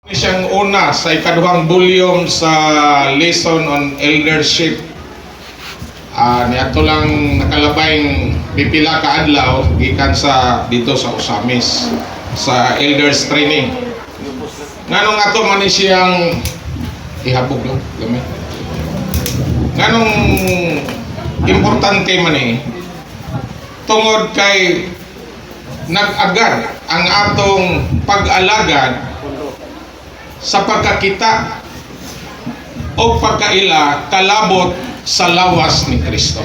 Siyang una sa ikaduhang volume sa Lesson on Eldership. Niadto lang nakalabayng pipila ka adlaw gikan sa dito sa Usamis sa Elders Training. Nganong ato man ni siyang ihabog lang gamay. Nganong importante man ni tungod kay nag-agad ang atong pag-alagad sa pagkakita o pagkaila kalabot sa lawas ni Kristo.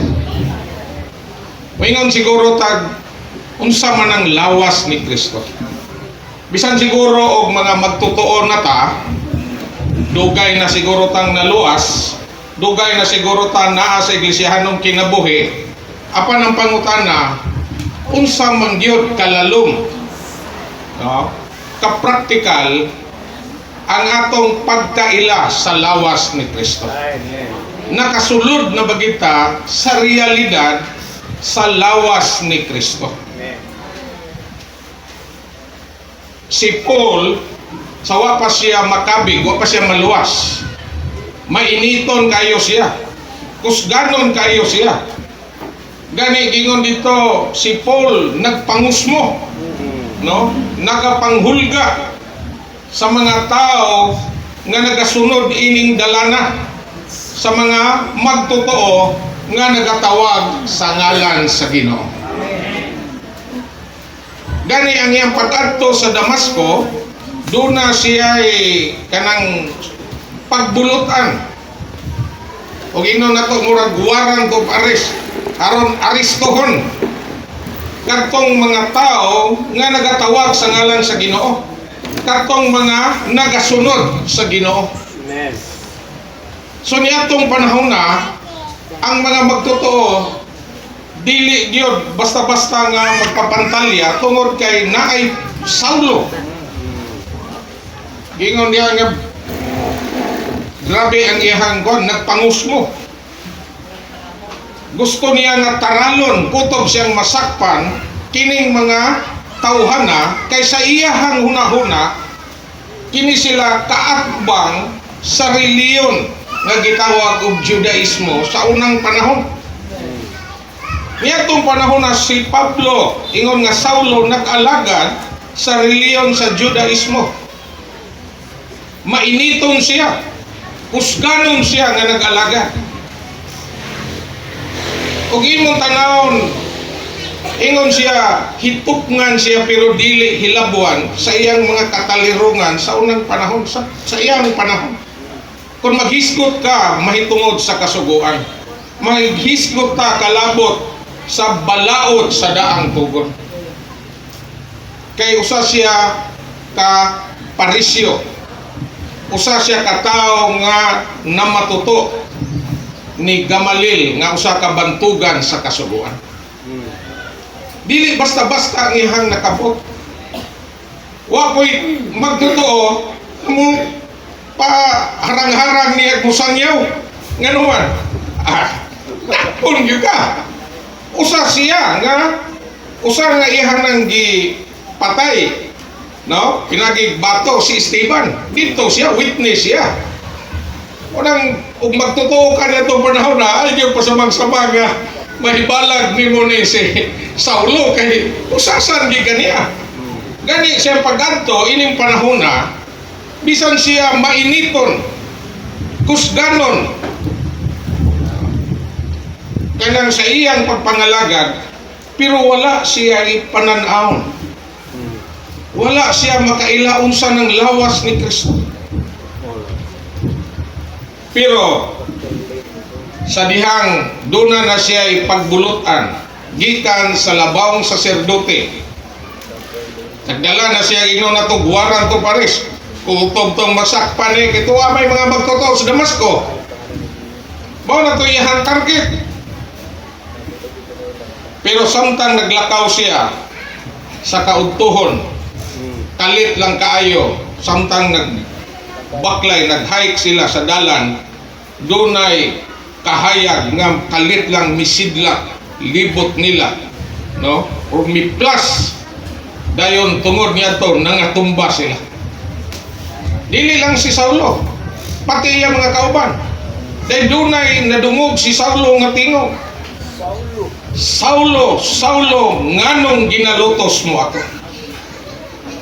Maingon siguro tag unsa man ang lawas ni Kristo. Bisan siguro og mga magtutuo na ta, dugay na siguro tang naluas, dugay na siguro ta naa sa iglesihanong kinabuhi, apan ang pangutana unsa man gyud kalalom, no? Ka-practical ang atong pagkaila sa lawas ni Kristo. Nakasulod na bagita sa realidad sa lawas ni Kristo. Si Paul, sawa pa siya makabig, wa pa siya maluwas. Mainiton kayo siya. Kusganon kayo siya. Gani gingon dito si Paul nagpangusmo, no? Nagapanghulga sa mga tao nga nagasunod ining dalana, sa mga magtotoo nga nagatawag sa ngalan sa Ginoo. Gani ang iyang pag-adto sa Damasco, doon na siya kanang pagbulutan. O gino na to murag warrant of arrest, aron aristohon kartong mga tao nga nagatawag sa ngalan sa Ginoo. Kartong mga nagasunod sa Ginoo. Amen. So niadtong panahon na ang mga magtotoo dili gyud basta-basta nga magpapantalya tungod kay naay Saulo. Gingon niya nga grabe ang iyang kon nagpangusmo. Gusto niya nga taralon kutob siyang masakpan kining mga tawhana kaysa iyahang hunahuna kini sila kaatbang sa reliyon nga gitawag og Judaismo sa unang panahon. Niadtong panahon na si Pablo ingon nga Saulo nag-alagad sa reliyon sa Judaismo. Mainiton siya, kusganon siya nga nag-alagad. Ug imong tanawon ingon siya, hitupngan siya pero dili hilabuan sa iyang mga katalirungan sa unang panahon, sa iyang panahon. Kung maghisgot ka, mahitungod sa kasuguan. Maghisgot ka, kalabot sa balaod sa daang tugon. Kay usa siya ka parisyo. Usa siya ka tao nga namatuto ni Gamalil nga usa ka bantugan sa kasuguan. Dili basta-basta ang ihang nakabot. Wa ko'y magtotoo mo pa harang-harang niya musangyaw. Nga naman, tapon yun ka. Usa siya nga, usa nga ihang nang gipatay. No? Pinagigbato si Esteban. Dito siya, witness siya. Unang, kung magtotoo ka na itong panahon na, ay yung pasamang-samang nga, mahibalag ni mo ni si Saulo kay usasan di kaniya. Gani siya pag-adto ining panahon na bisan siya mainiton, kusganon kanang sa iyang pagpangalagad, pero wala siya ipananawon. Wala siya makailaon sa ng lawas ni Kristo. Pero sa dihang duna na siya ipagbulutan gikan sa labawng saserdote, nagdala na siya ino na to warrant of arrest kutob tong masakpan ni kito may mga magtotoo sa Damasco. Mao na to iyang target. Pero samtang naglakaw siya sa kaugtuhon, kalit lang kaayo, samtang nagbaklay, nag-hike sila sa dalan, dunay kahayag nga kalit lang misidlak libot nila, no? O mi plus dayon tungod niya to nangatumba sila. Dili lang si Saulo, pati iyang mga kauban. Dahil dunay nadungog si Saulo nga tingog, Saulo, Saulo, nganong ginalutos mo ako?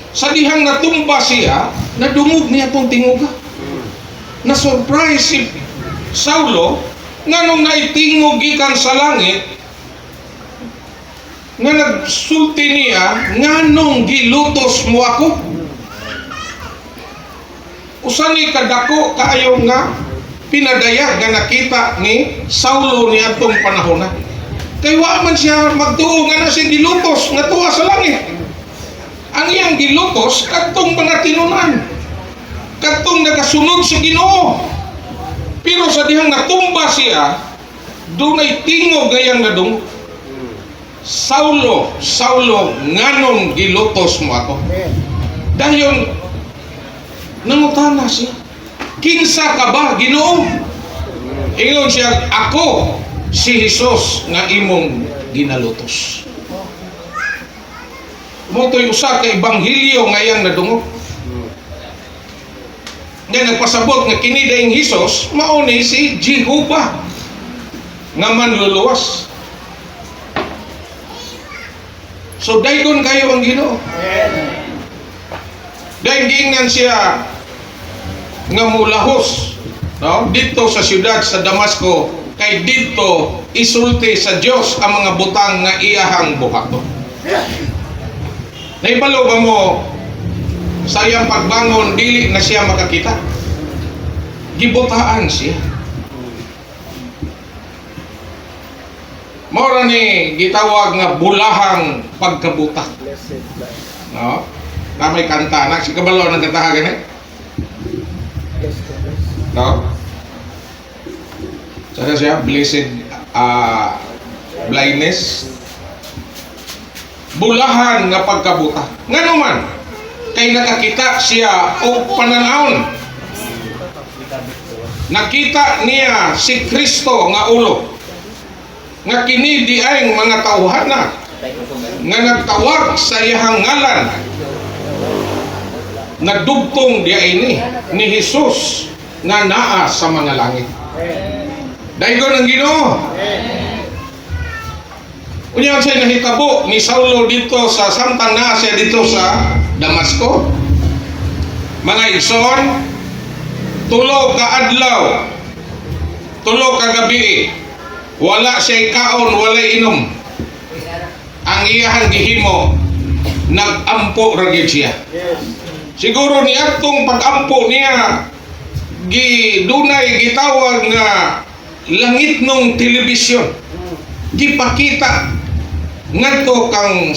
Sa dihang natumba siya, nadungog niya itong tinguga. Na-surprise si Saulo, nganong naitingog gikan sa langit, nga nagsulti niya, nganong gilutos mo ako? Usa ni kadako kaayo nga pinadayag nga nakita ni Saulo ni atong panahon na. Kay wa man siya magtuo nga na siya gilutos nga tuwa sa langit. Ang iyang gilutos kadtong mga tinunan, kadtong nagasunod sa Ginoo. Pero sa dihang natumba siya, dunay tingog gayang nadung, Saulo, Saulo, nganong gilutos mo ako? Dayon nangutana siya, kinsa ka ba, Ginoo? Ingon siya, ako si Jesus nga imong ginalutos. Moto'y usa ka ebanghelyo nga iyang nadungog. Nga nagpasabot nga kini daing Jesus mao ni si Jehovah nga manluluwas. So dayon kayo ang Ginoo. Dahil giingnan siya nga mulahos, no? Dito sa siyudad sa Damasco, kay dito isulti sa Dios ang mga butang nga iyahang buhaton. Naibalo ba mo sa iyang pagbangon dili na siya makakita? Gibutaan siya. Mora ni gitawag nga bulahang pagkabuta. No? Na may kanta na si kabalo nang katahagan eh. No? Saka siya blessed blindness. Bulahan nga pagkabuta. Nga naman, kay nakakita siya o pananahon. Nakita niya si Kristo nga ulo. Nga kini di ay mga tawhana nga nagtawag sa iyang ngalan. Nagdugtong di ini ni Jesus nga naa sa mga langit. Daigon ang Ginoo. Unya siya nahitabo ni Saulo dito sa samtang naa siya dito sa Damasco. Mga igsoon, tulo ka adlaw, tulo ka gabi, wala siya kaon, wala inom. Ang iyahang gihimo, nag-ampo ra gyud siya. Siguro ni atong pag-ampo niya dunay gitawag nga langit nung telebisyon. Gipakita ngadto kang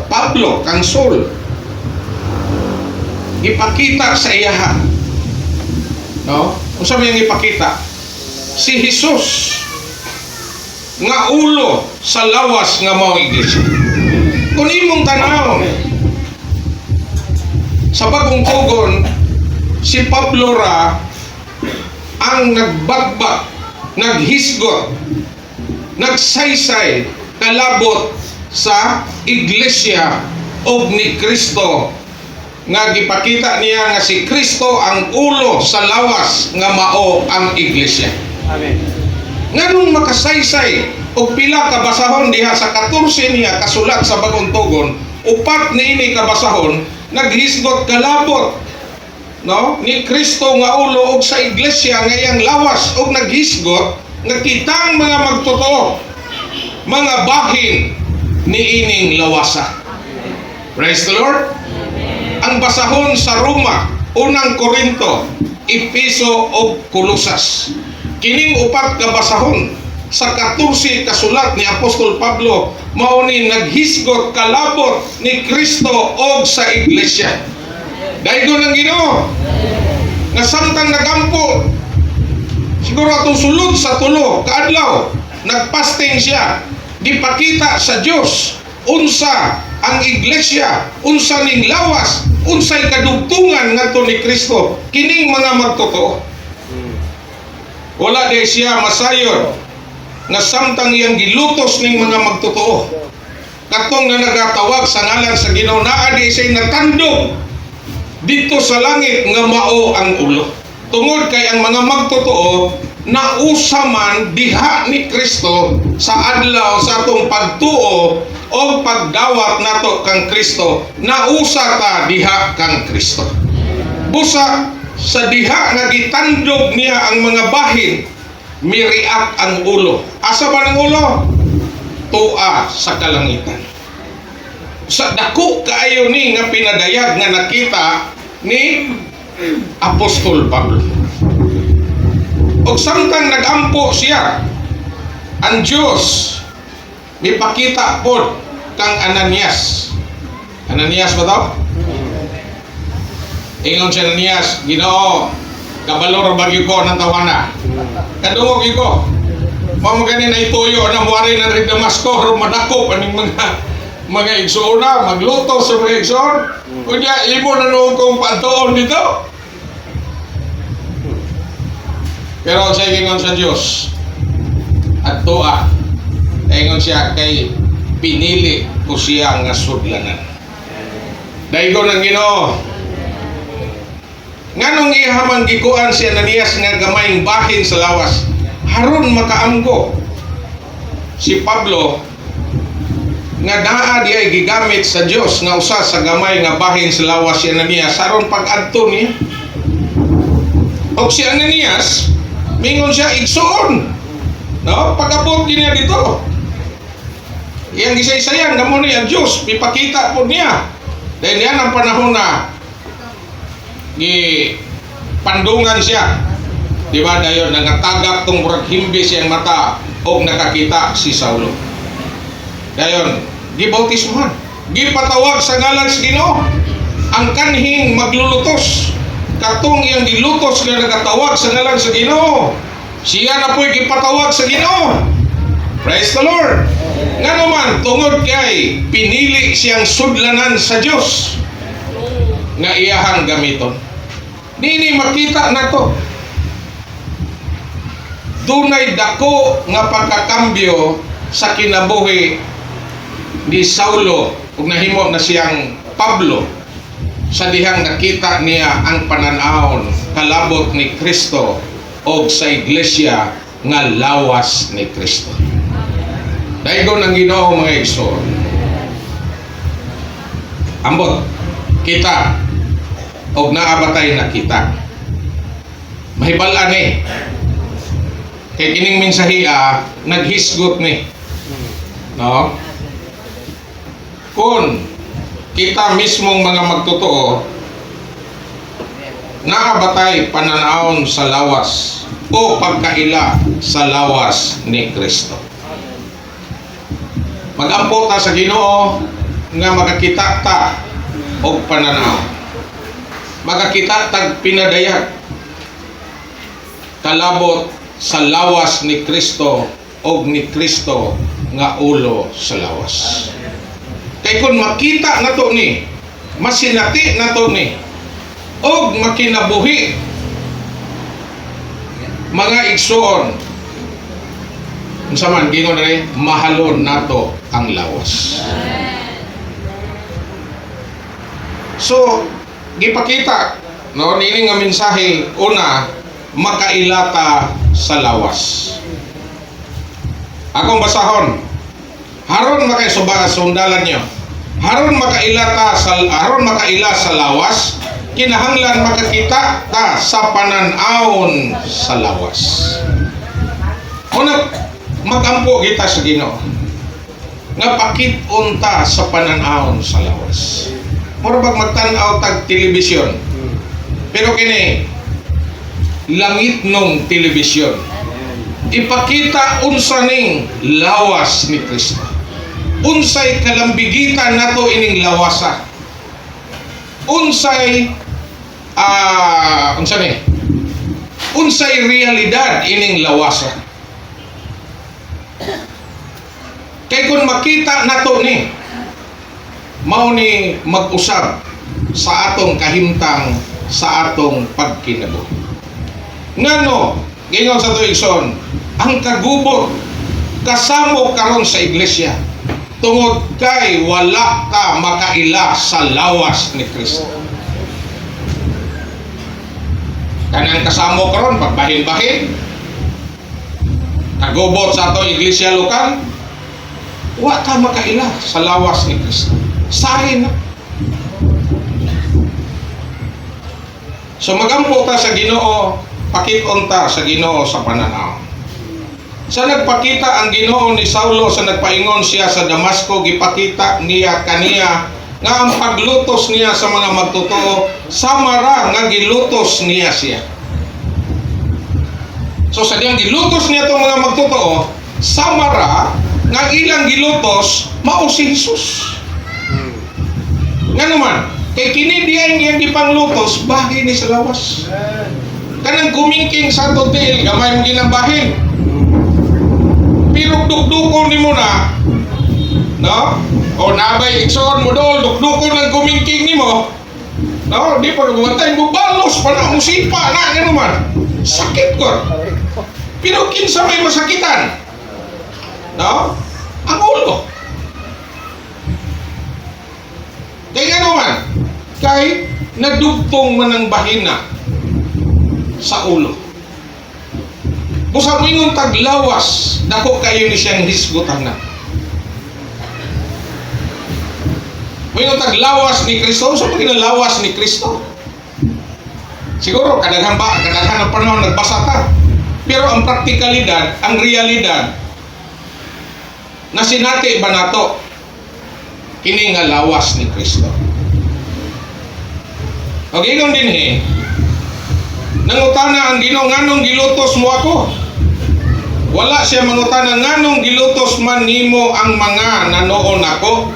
Pablo, kang Saul. Ipakita sa iyaha. No? Kung sabi niyang ipakita, si Jesus nga ulo sa lawas nga mga iglesia. Kung imong tanaw, sa bagong tugon, si Pablo ra ang nagbagbag, naghisgot, nagsaysay, kalabot sa iglesia og ni Kristo, nga gipakita niya nga si Kristo ang ulo sa lawas nga mao ang iglesia. Amen. Nganong makasaysay og pila ka basahon diha sa 14 niya kasulat sa bagong tugon, upat niini ka basahon naghisgot kalabot, no, ni Kristo nga ulo og sa iglesia nga iyang lawas, og naghisgot nga kitang mga magtotoo, mga bahin ni ining lawasa. Praise the Lord. Ang basahon sa Roma, unang Korinto, Epeso o Kolosas. Kining upat ka basahon sa 14 kasulat ni Apostol Pablo, mao ni naghisgot kalabot ni Kristo og sa iglesia. Daigon ang Ginoo nga samtang nagampo, siguro atong sulod sa tulo kaadlaw, nagpasting siya, dipakita sa Dios unsa ang iglesia, unsa ning lawas, unsay kadugtungan ngadto ni Kristo kining mga magtotoo. Wala di siya masayon nga samtang iyang gilutos ning mga magtotoo, katong na nagatawag sa ngalan sa Ginoo, naa di siya natandog dito sa langit nga mao ang ulo. Tungod kay ang mga magtotoo nausa man diha ni Kristo sa adlaw sa atong pagtuo o pagdawat nato kang Kristo, nausa ta diha kang Kristo. Busa sa diha nga gitandog niya ang mga bahin, miriak ang ulo. Asa ba ang ulo? Tua sa kalangitan. Sa dako kaayo ni nga pinadayag nga nakita ni Apostol Pablo. Og samtang nagampo siya, ang Diyos mipakita pod kang Ananias. Ananias ba daw? Ingon si Ananias, Ginoo, kabalor bagyo ko ng tawana. Kadungog ko. Mamo ganin na ituyo na muari na rin Damasco, ro madakop aning mga igsoon na magluto sa mga igsoon. Kunya imo na noong kong pantuon dito. Pero sa ingon sa Diyos at tuwa, ingon siya kay pinili ko siya nga sudlanan. Daigo ng Ginoo. Nganong ihamang gikuan si Ananias nga gamayng bahin sa lawas, haron makaamgo si Pablo nga naa diay gigamit sa Dios nga usa sa gamay nga bahin sa lawas si Ananias aron pag-adto niya. Og si Ananias mingon siya igsoon. No, pag-abot niya dito. Iyang gisaysayan kamo ni ang Dios, ipakita po niya. Dahil yan ang panahon na pandungan siya. Di ba dayon nangatagak tong murag himbi siyang mata og nakakita si Saulo. Dayon gibautismohan, gipatawag sa ngalan sa Ginoo. Ang kanhing maglulutos katong iyang gilutos nga nagatawag sa ngalan sa Ginoo. Siya na po'y gipatawag sa Ginoo. Praise the Lord. Nga naman tungod kay pinili siyang sudlanan sa Dios nga iyahang gamiton. Nini makita na to. Dunay dako nga pagkakambyo sa kinabuhi ni Saulo ug nahimo na siyang Pablo sa dihang nakita niya ang pananawon kalabot ni Kristo o sa iglesia nga lawas ni Kristo. Daigo ng Ginoo mga igsoon. Ambot kita og naabatay na kita. Mahibal-an ni kay kining mensahiya naghisgot ni. No? Kung kita mismong mga magtotoo nakabatay pananawon sa lawas o pagkaila sa lawas ni Kristo. Magampo ta sa Ginoo nga makakita ta og pananaw. Makakita tag pinadayag kalabot sa lawas ni Kristo og ni Kristo nga ulo sa lawas. Kay kung makita nato ni, masinati nato ni, og makinabuhi mga igsoon, unsa man gingon rin, mahalon nato ang lawas. So, gipakita no nini nga mensahe una makailata sa lawas. Akong basahon. Haron makaisuba sundalan nyo. Haron makaila sa lawas, kinahanglan makakita ta sa pananawon sa lawas. Una magampo kita sa Ginoo. Nga pakit-on ta sa pananawon sa lawas. Mura bag magtan-aw tag telebisyon. Pero kini langit nung telebisyon. Ipakita unsa ning lawas ni Kristo. Unsay kalambigitan nato ining lawasa. Unsay unsay realidad ining lawasa. Kay kung makita nato ni mao ni mag-usab sa atong kahimtang sa atong pagkinabuhi. Ngano gingon sa tuigson ang kagubot kasamo karon sa iglesia tungod kay wala ka makaila sa lawas ni Kristo. Kanang kasamo karon pagbahin-bahin. Nagubot sa ato iglesia lokal. Wa ta makaila sa lawas ni Kristo. Sahin na. So magampo ta sa Ginoo, pakit-on ta sa Ginoo sa pananaw. Sa nagpakita ang Ginoo ni Saulo sa nagpaingon siya sa Damasco, gipakita niya kaniya nga ang paglutos niya sa mga magtotoo samara nga gilutos niya siya. So sa diyang gilutos niya itong mga magtotoo, samara nga ilang gilutos mao si Jesus. Nga naman, kay kini diyan yang gipanglutos bahin ni sa lawas. Kanang gumingking sa hotel, gamay mo ginabahin. Pero dukdukon ni mo na, no? O nabay ikson mo dol, dukdukon ng gumingking ni mo, no? Di pa gumatay mo balos pa na, musipa na, nga naman. Sakit ko. Pero kinsa may masakitan, no? Ang ulo. Kaya naman, kay nagdugtong man ang bahina sa ulo. Busa mo ingon taglawas, dako kayo ni siyang hisgutan na. Mo taglawas ni Kristo, so lawas ni Kristo. Siguro kadaghan ang panahon nagbasa ta. Pero ang praktikalidad, ang realidad, na sinati ba nato kini nga lawas ni Kristo. Okay, ingon din nangutana ang Ginoo nganong gilutos mo ako? Wala siya mangutana nganong gilutos man nimo ang mga nanoon ako.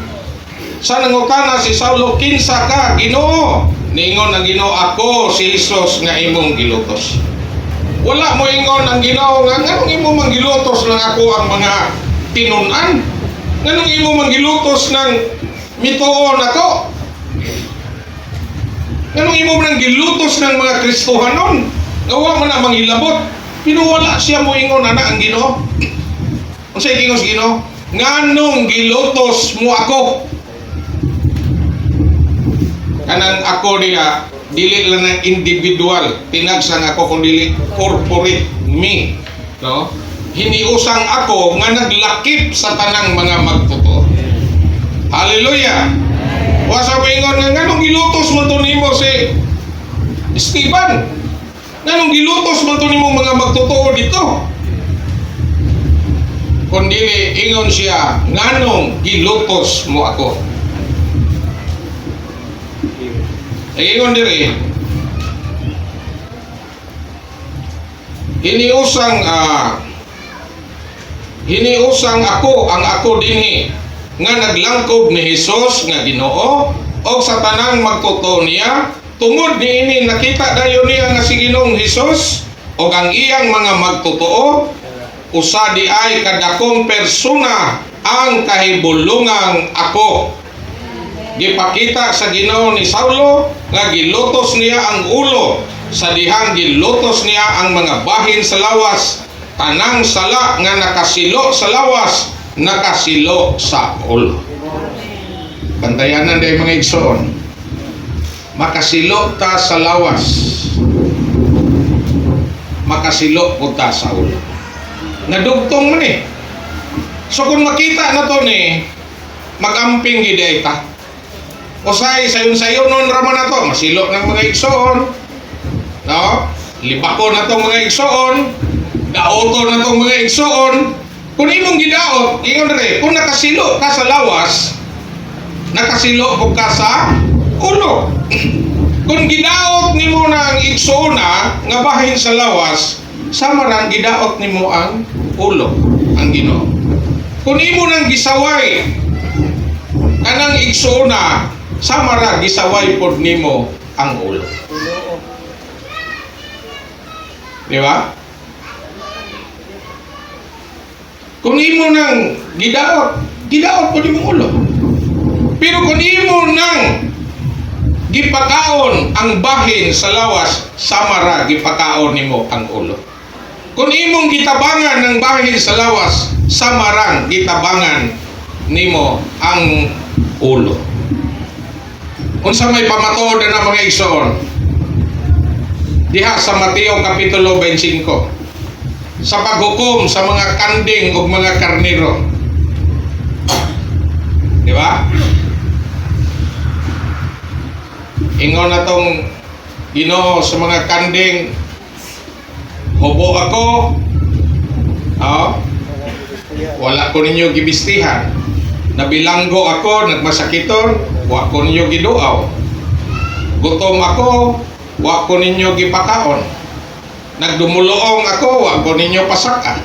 Sa nangutana si Saulo, kinsa ka Ginoo? Niingon ang Ginoo, ako si Jesus nga imong gilutos. Wala mo ingon ang Ginoo nga nganong imo man gilutos lang ako ang mga tinun-an? Nganong imo man gilutos ng mituon ako? Nganong imo man gilutos ng mga Kristohanon? Gawa man na manghilabot. Pero wala siya mo ingon ana ang Ginoo. Unsay ingos Ginoo? Nganong gilutos mo ako? Kanang ako diya, dili lang ng individual, tinagsang ako kung dili corporate me, no? Hiniusang ako nga naglakip sa tanang mga magtotoo. Hallelujah. Wa sa ingon nga nganong gilutos man to nimo si Stephen? Nganong gilutos man to nimo mga magtotoo dito? Kung dili ingon siya, nganong gilutos mo ako? Ay ingon diri, hiniusang ako ang ako dinhi nga naglangkob ni Jesus nga Ginoo o sa tanang magtotoo niya tungod niini nakita dayon niya nga si Ginoong Jesus o ang iyang mga magtotoo usa di ay kadakong persona ang kahibulungang ako. Gipakita sa Ginoo ni Saulo nga gilutos niya ang ulo sa dihang gilutos niya ang mga bahin sa lawas, tanang sala nga nakasilo sa lawas, nakasilo sa ulo. Bantayanan day mga igsoon, makasilo ta sa lawas, makasilo po ta sa ulo. Nadugtong man so kung makita na to magamping giday ta. Usay sayon-sayon nun raman na to, masilo ng mga igsoon, no? Libako na tong mga igsoon, daoto na tong mga igsoon. Kung imong gidaot, ingon rin, kung nakasilo ka sa lawas, nakasilo po ka sa ulo. Kung gidaot nimo na ang igsoona nga bahin sa lawas, samarang gidaot nimo ang ulo, ang Ginoo. Kung imo nang gisaway kanang igsoona, samara gisaway pod nimo ang ulo. Di ba? Kung imo nang gidaot pod nimo ulo. Pero kung imo nang gipakaon ang bahin sa lawas, samara gipakaon nimo ang ulo. Kung imong gitabangan ng bahin sa lawas, samarang gitabangan nimo ang ulo. Unsa may pamatuod na mga igsoon, diha sa Mateo Kapitulo 25 sa paghukom sa mga kanding o mga karnero. Di ba? Ingon na tong Ginoo sa mga kanding, hubo ako, wala ko ninyo gibistihan. Nabilanggo ako, nagmasakiton, wa ko ninyo giduaw. Gutom ako, wa ko ninyo gipakaon. Nagdumuloong ako, wa ko ninyo pasaka.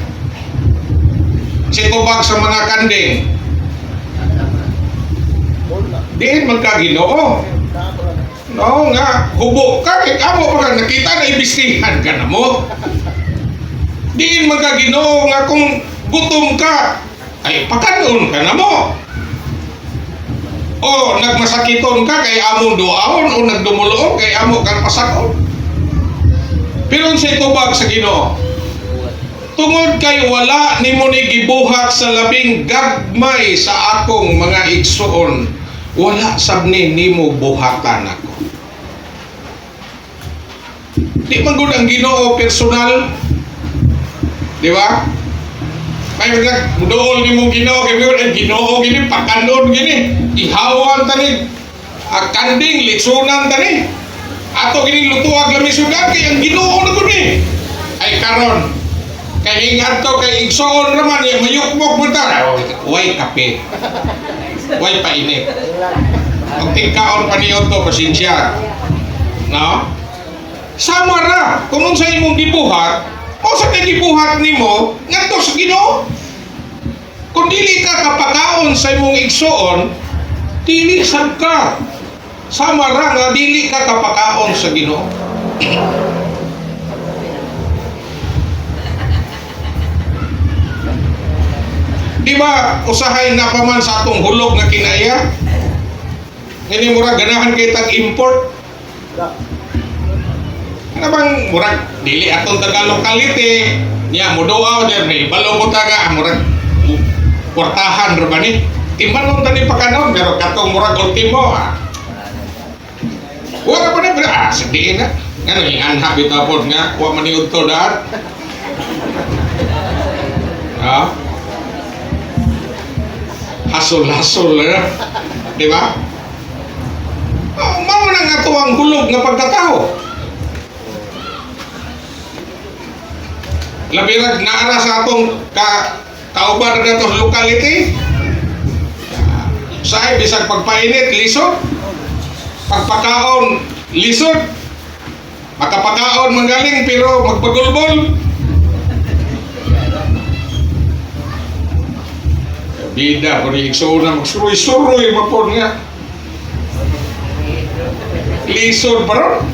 Situbag sa mga kanding, diin magkaginoo. No nga, hubo ka, amo pa nakita na ibistihan ka na mo. Diin magkaginoo nga kung gutom ka, ay pakanon ka na mo. O nagmasakiton ka kay among duaon, o nagdumuloong kay amo kang pasakon. Pero sa itubag sa Ginoo, tungod kay wala nimo ni gibuhat sa labing gagmay sa akong mga igsuon, wala sabni nimo buhatan ako. Di man gud ang Ginoo personal, di ba? May nagduol ni mong Ginoo, kay ang Ginoo gini pakanon gini, ihawan tani, kanding litsunan tani, ato gini lutuag lami sudan kay ang Ginoo na gud ni. Ay karon kay ingat to kay igsoon naman ya mayukmok mo ta. Way kape. Way painit. Ang tingkaon pa niyo to pasensya. No? Sama ra kung unsa imong gibuhat, o sa gibuhat nimo ngadto sa Ginoo. Kung dili ka kapakaon sa imong igsoon, dili sad ka. Sama ra nga dili ka kapakaon sa Ginoo. Di ba usahay na pa man sa atong hulog nga kinaya? Ngani murag ganahan kay tag import. Ano bang murag dili atong taga locality niya muduaw der ni balo mo taga murag kwartahan ra ba ni? Timbanon tani pakanon pero katong murag ultimo. Wala pa na sediin na. Ngano yung anha bitapod nga wa man ni udto daan. Hasol-hasol na. Di ba? Mao na nga to ang hulog nga pagkatao. Labirag naara sa atong kauban na itong locality. Sa'y bisag pagpainit, lisod. Pagpakaon, lisod. Makapakaon manggaling pero magpagulbol. Bida, kung ikso na magsuroy-suroy mapon nga. Lisod pa ron.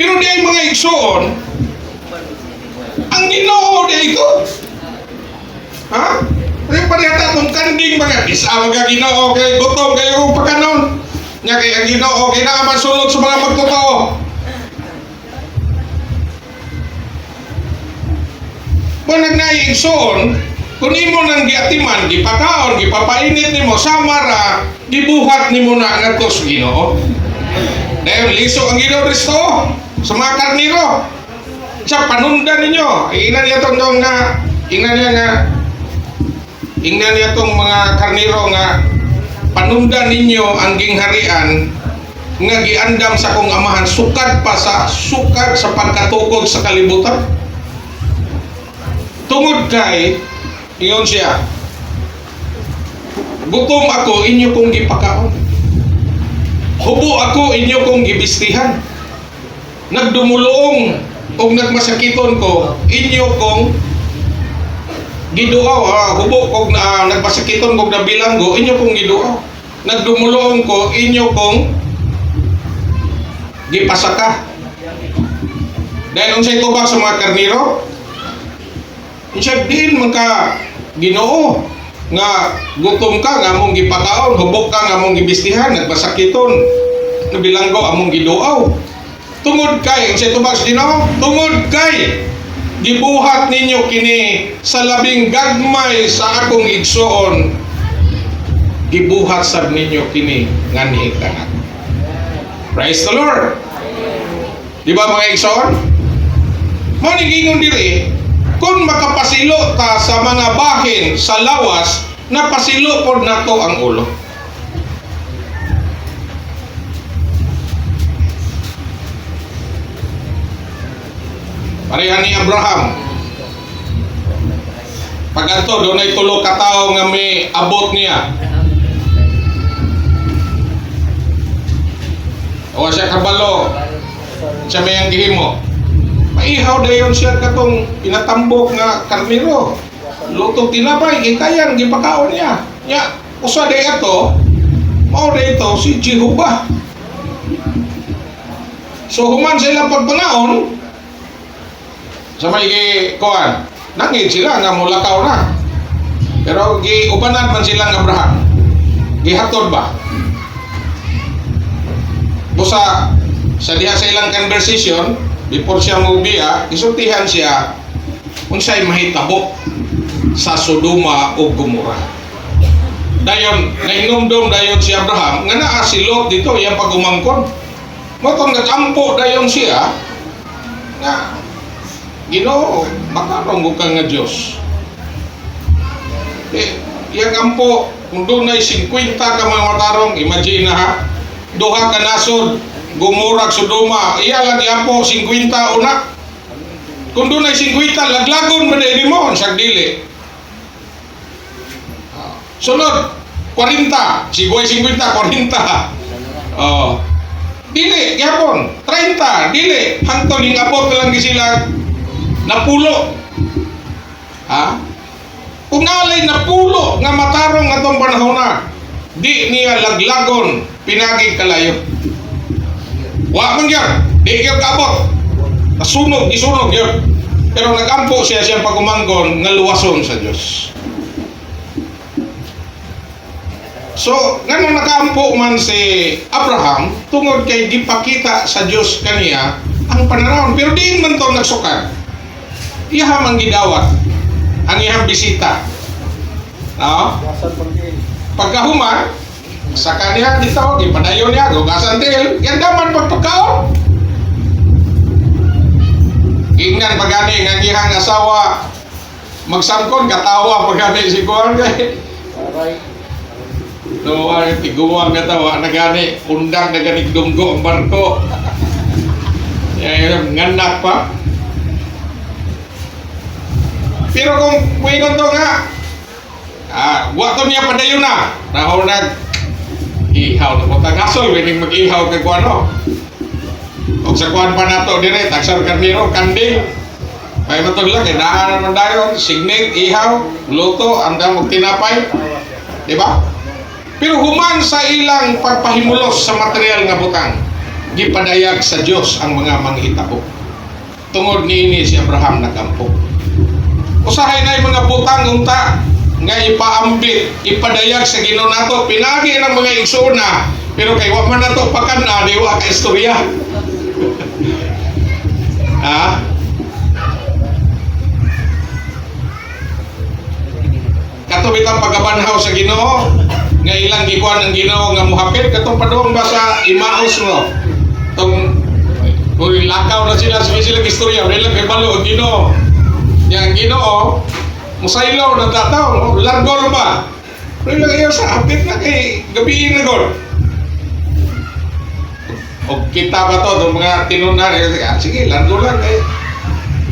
Pero di ay mga iksoon, ang Ginoo di ito. Ha? Ay parehata itong kanding mga isa mga Ginoo kay gutom kayo pagkanon. Nya kay ang Ginoo kay naaman sulod sa mga magtotoo. Kung nagnaigsoon, kung imo nang giatiman, gipakaon, gipapainit nimo, samara, gibuhat nimo na ngadto sa Ginoo. Dahil liso ang Ginoo Kristo sa mga karniro. Sa panundan ninyo, ingnan niya tong nga, ingnan niya tong mga karniro nga panundan ninyo ang gingharian nga giandam sa kong amahan sukad sa pagkatukod sa kalibutan. Tungod kay ingon siya, gutom ako, inyo kong gipakaon. Hubo ako, inyo kong gibistihan. Nagdumuloong o nagmasakiton ko, inyo kong giduaw. Hubo kong nagmasakiton kong nabilanggo, inyo kong giduaw. Nagdumuloong ko, inyo kong gipasaka. Dahil unsay tubag sa mga karniro, siya din magka Ginoo nga gutom ka nga among gipakaon, hubog ka nga among gibistihan, nagpasakiton, nabilanggo among giduaw. Tungod kay unsay tubag sa Ginoo, tungod kay gibuhat ninyo kini sa labing gagmay sa akong igsuon, gibuhat sab ninyo kini nganhi kanat. Praise the Lord. Di ba mga igsoon? Manigingon diri, kung makapasilo ta sa mga bahin sa lawas, napasilo pod nato ang ulo. Pareha ni Abraham. Pag ato, doon ay tulo ka tao nga may abot niya. O siya kabalo, siya may ang gihimo. Maihaw dayon siya katong pinatambok nga karniro. Lutong tinapay, gikayan, gipakaon niya. Nya, usa day ato, mao day ito si Jehovah. So human sila pagpanaon, sa may kuan, nangid sila nga mulakaw na. Pero giubanan man silang Abraham. Gihatod ba? Busa sa diha sa ilang conversation, before siya mubiya, isultihan siya unsay mahitabo sa Sodoma o Gomora. Dayon, nainumdum dayon si Abraham nga naa si Lot dito iyang pagumangkon. Motong nagampo dayon siya nga Ginoo, makarong ka nga Diyos. Iyang ampo, kung doon ay 50 ka mga matarong, imagine na ha, duha ka nasod, Gomorra, Sodoma, iya lagi ampo 50 una. Kung doon ay 50, laglagon ba na mo, ang sagdili. Sunod, 40, sigoy 50, 40. Oh. Dili, yapon, 30, dili, hangtod yung abot lang di sila napulo. Ha? Kung alay napulo nga matarong atong panahon na, di niya laglagon pinagig kalayo. Wa man gyud, di gyud kaabot. Nasunog, isunog gyud. Pero nagampo siya siyang pagumanggon nga luwason sa Dios. So, ganun nakaampo man si Abraham tungod kay gipakita sa Dios kaniya ang panahon. Pero diin man to nagsukat. Iha mang gidawat ang iyang bisita. No? Pagkahuman, sa kaniya dito, ipadayon niya, gugasan til, yan daman pagpagkaon. Ingnan pagani ng iyang asawa, magsangkon, katawa pagani si Kuan kay. No, ay tiguan nga tawa na gani, undang na gani dumgo ang barko. Yan, nganak pa. Pero kung puwingon to nga, wato niya padayon na, dahil ihaw na po tagasol, wining mag-ihaw kay kuan no. O sa kuan pa na to, dire, taksar karniro, kanding. May matod lang, daan naman dayon, signet, ihaw, luto, andang magtinapay. Diba? Pero human sa ilang pagpahimulos sa material nga butang, gipadayag sa Dios ang mga manghitabo. Tungod niini si Abraham nagampok. Usahay na yung mga butang unta nga ipaambit, ipadayag sa Ginoo nato, pinagi ng mga igsuna, pero kay wa man nato pakana, di wa ka istorya. Ha? Katubit ang pagabanhaw sa Ginoo, nga ilang gikuan ng Ginoo nga muhapit, katong padung ba sa Imaus mo? Tong lakaw na sila istorya, wala kay balo ang Ginoo. Yang Ginoo, musaylaw na tataw, largol ba? Pero lang iyo sa hapit na kay gabiin na gol. O kita ba to, itong mga tinunan, sige, largol lang kay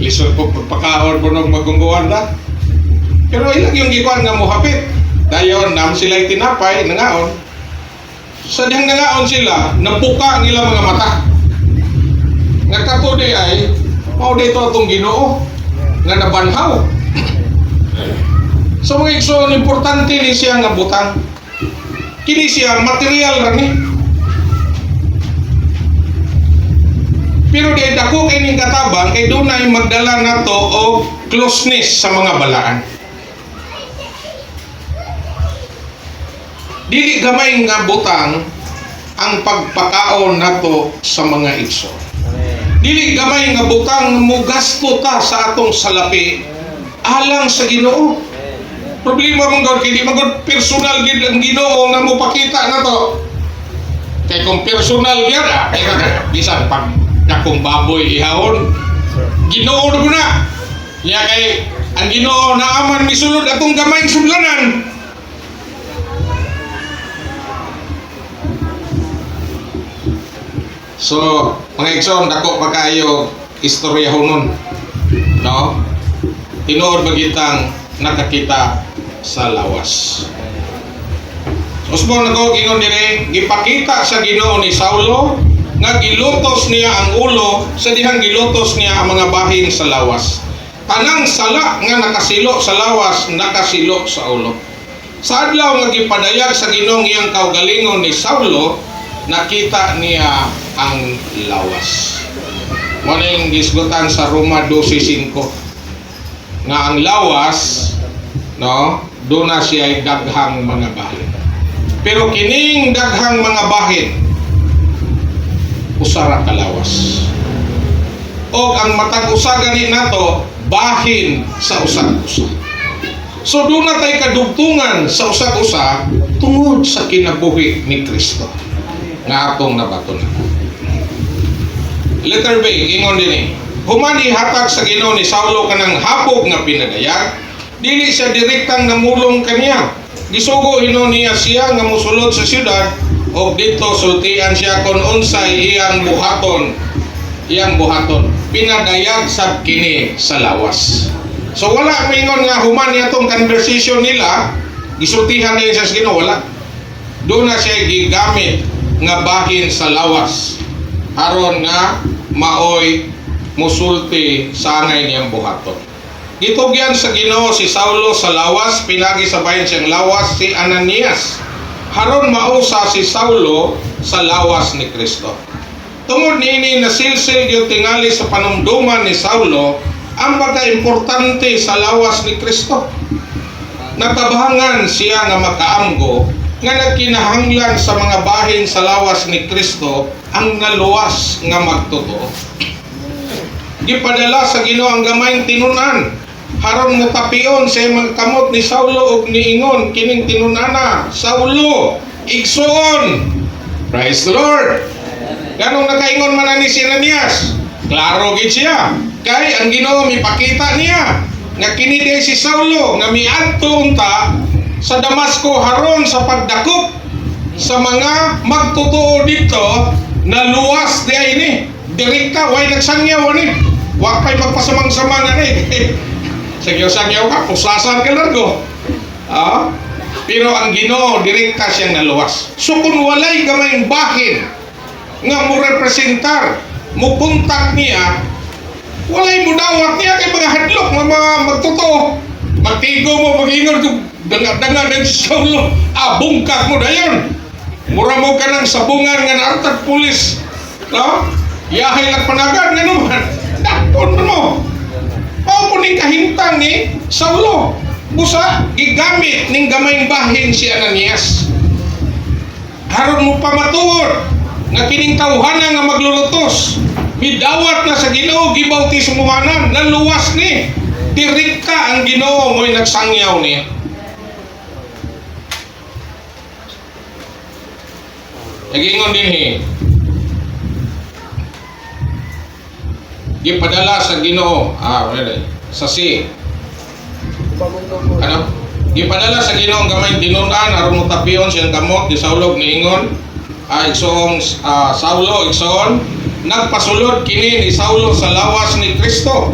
lisod po pagpakaon po ng magungguan na. Pero ilang yung gikuan nga mo hapit. Dayon, nam sila tinapay, nangaon. Sa diyang nangaon sila, nabuka ang ilang mga mata. Nagkatodi ay, mau dito itong Ginoo nga nabanhaw. So mga igsoon, importante ni siya nga butang. Kini siya material rani. Pero di dako kay ning katabang kay dunay magdala nato og closeness sa mga balaan. Dili gamay nga butang ang pagpakaon nato sa mga igsoon. Dili gamay nga butang mo gasto ta sa atong salapi alang sa Ginoo. Problema mong gawin, kaya di magod personal gid ang Ginoo nga mo pakita na to. Kaya kung personal yan, bisan pag dakong baboy ihawon. Ginoo na ko na. Kaya kay ang Ginoo naaman misulod atong gamayng sudlanan. So, mga igsoon, dako pa kayo istorya hunon. No? Tinuod bagitang nakakita sa lawas. Usbon nako ingon dire, gipakita sa Ginoo ni Saulo nga gilutos niya ang ulo sa dihang gilutos niya ang mga bahin sa lawas. Tanang sala nga nakasilo sa lawas, nakasilo sa ulo. Sa adlaw nga gipadayag sa Ginoo iyang kaugalingon ni Saulo, nakita niya ang lawas. Muning gisgutan sa Roma 12:5 nga ang lawas, no, doon na siya ay daghang mga bahin. Pero kining daghang mga bahin usara ka lawas. O ang matag usa gani nato bahin sa usag-usa. So doon na tayo kadugtungan sa usag-usa tungod sa kinabuhi ni Kristo nga atong nabaton. Letter B, ingon din human ihatag sa Ginoo ni Saulo kanang hapog nga pinadayag, dili siya direktang namulong kaniya. Gisugo hinon niya siya nga mosulod sa syudad o dito sultian siya kon unsay iyang buhaton. Pinadayag sab kini sa lawas. So wala mingon nga human atong conversation nila, gisultihan din siya sa Ginoo, wala. Doon na siya gigamit nga bahin sa lawas aron nga maoy musulti sa angay niyang buhaton. Gitugyan sa Ginoo si Saulo sa lawas, pinagi sa bahin siyang lawas si Ananias. Haron mausa si Saulo sa lawas ni Kristo. Tungod niini nasilsil gyud tingali sa panumduman ni Saulo ang pagka-importante sa lawas ni Kristo. Natabangan siya nga makaamgo nga nagkinahanglan sa mga bahin sa lawas ni Kristo ang naluwas nga magtotoo. Gipadala sa Ginoo ang gamayng tinunan haron mutapion sa mga kamot ni Saulo ug niingon kining tinunana, Saulo, igsoon. Praise the Lord. Ganong nakaingon man ni si Ananias? Klaro gid siya. Kay ang Ginoo mipakita niya nga kini si Saulo nga miadto unta sa Damasco haron sa pagdakop sa mga magtotoo dito na luwas di ay ni direkta way nagsangyaw ni wa pay magpasamang-samang ani sagyaw-sagyaw ka pusasan ka largo pero ang Ginoo direkta siyang naluwas. So kung walay gamayng bahin nga mo representar mo kontak niya, walay mo dawat niya kay mga hadlok nga mga magtotoo. Magtigo mo mag-ingon kung danga-danga ng Saulo, bungkak mo dayon. Mura mo ka ng sabungan nga naartag pulis. No? Yahay lang panagan nga naman. Dakon mo. Paupuning kahintang ni Saulo. Busa, gigamit ning gamayng bahin si Ananias. Haron mo pamatuod nga kining tawhana nga maglulutos. Midawat na sa Ginoo gibautis mumanan naluwas ni. Direkta ang Ginoo mo'y nagsangyaw niya. Nagingon din gipadala sa Ginoo sa si gipadala sa Ginoo ang gamayng tinunan aron mutapion siyang kamot di Saulo niingon igsoong Saulo igsoon nagpasulod kini ni Saulo sa lawas ni Kristo.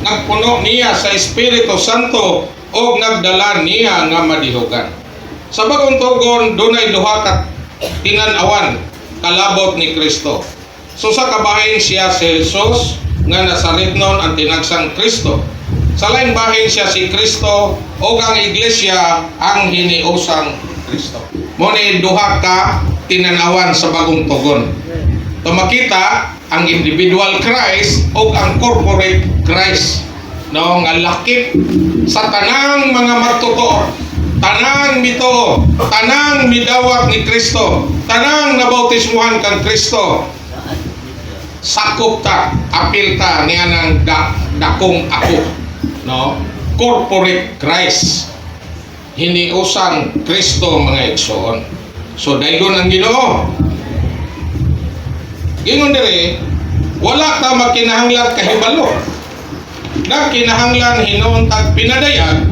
Nagpuno niya sa Espiritu Santo o nagdala niya nga madihugan. Sa bagong tugon dunay duha ka tinan-awan kalabot ni Kristo. So sa kabahin siya si Jesus nga nasaritnon ang tinagsang Kristo. Sa laing bahin siya si Kristo o ang iglesia ang hiniusang Kristo. Muna duha ka tinan-awan sa bagong tugon. Tumakita ang individual Christ o ang corporate Christ. No, nga lakip sa tanang mga magtotoo, tanang mito, tanang midawat ni Kristo, tanang nabautismuhan kang Kristo. Sakop ta, apil ta niya ng dakong ako. No? Corporate Christ. Hiniusang Kristo mga igsoon. So daygon ang Ginoo. Gingon dire wala ta magkinahanglan kahibalo. Na kinahanglan hinuon tag pinadayag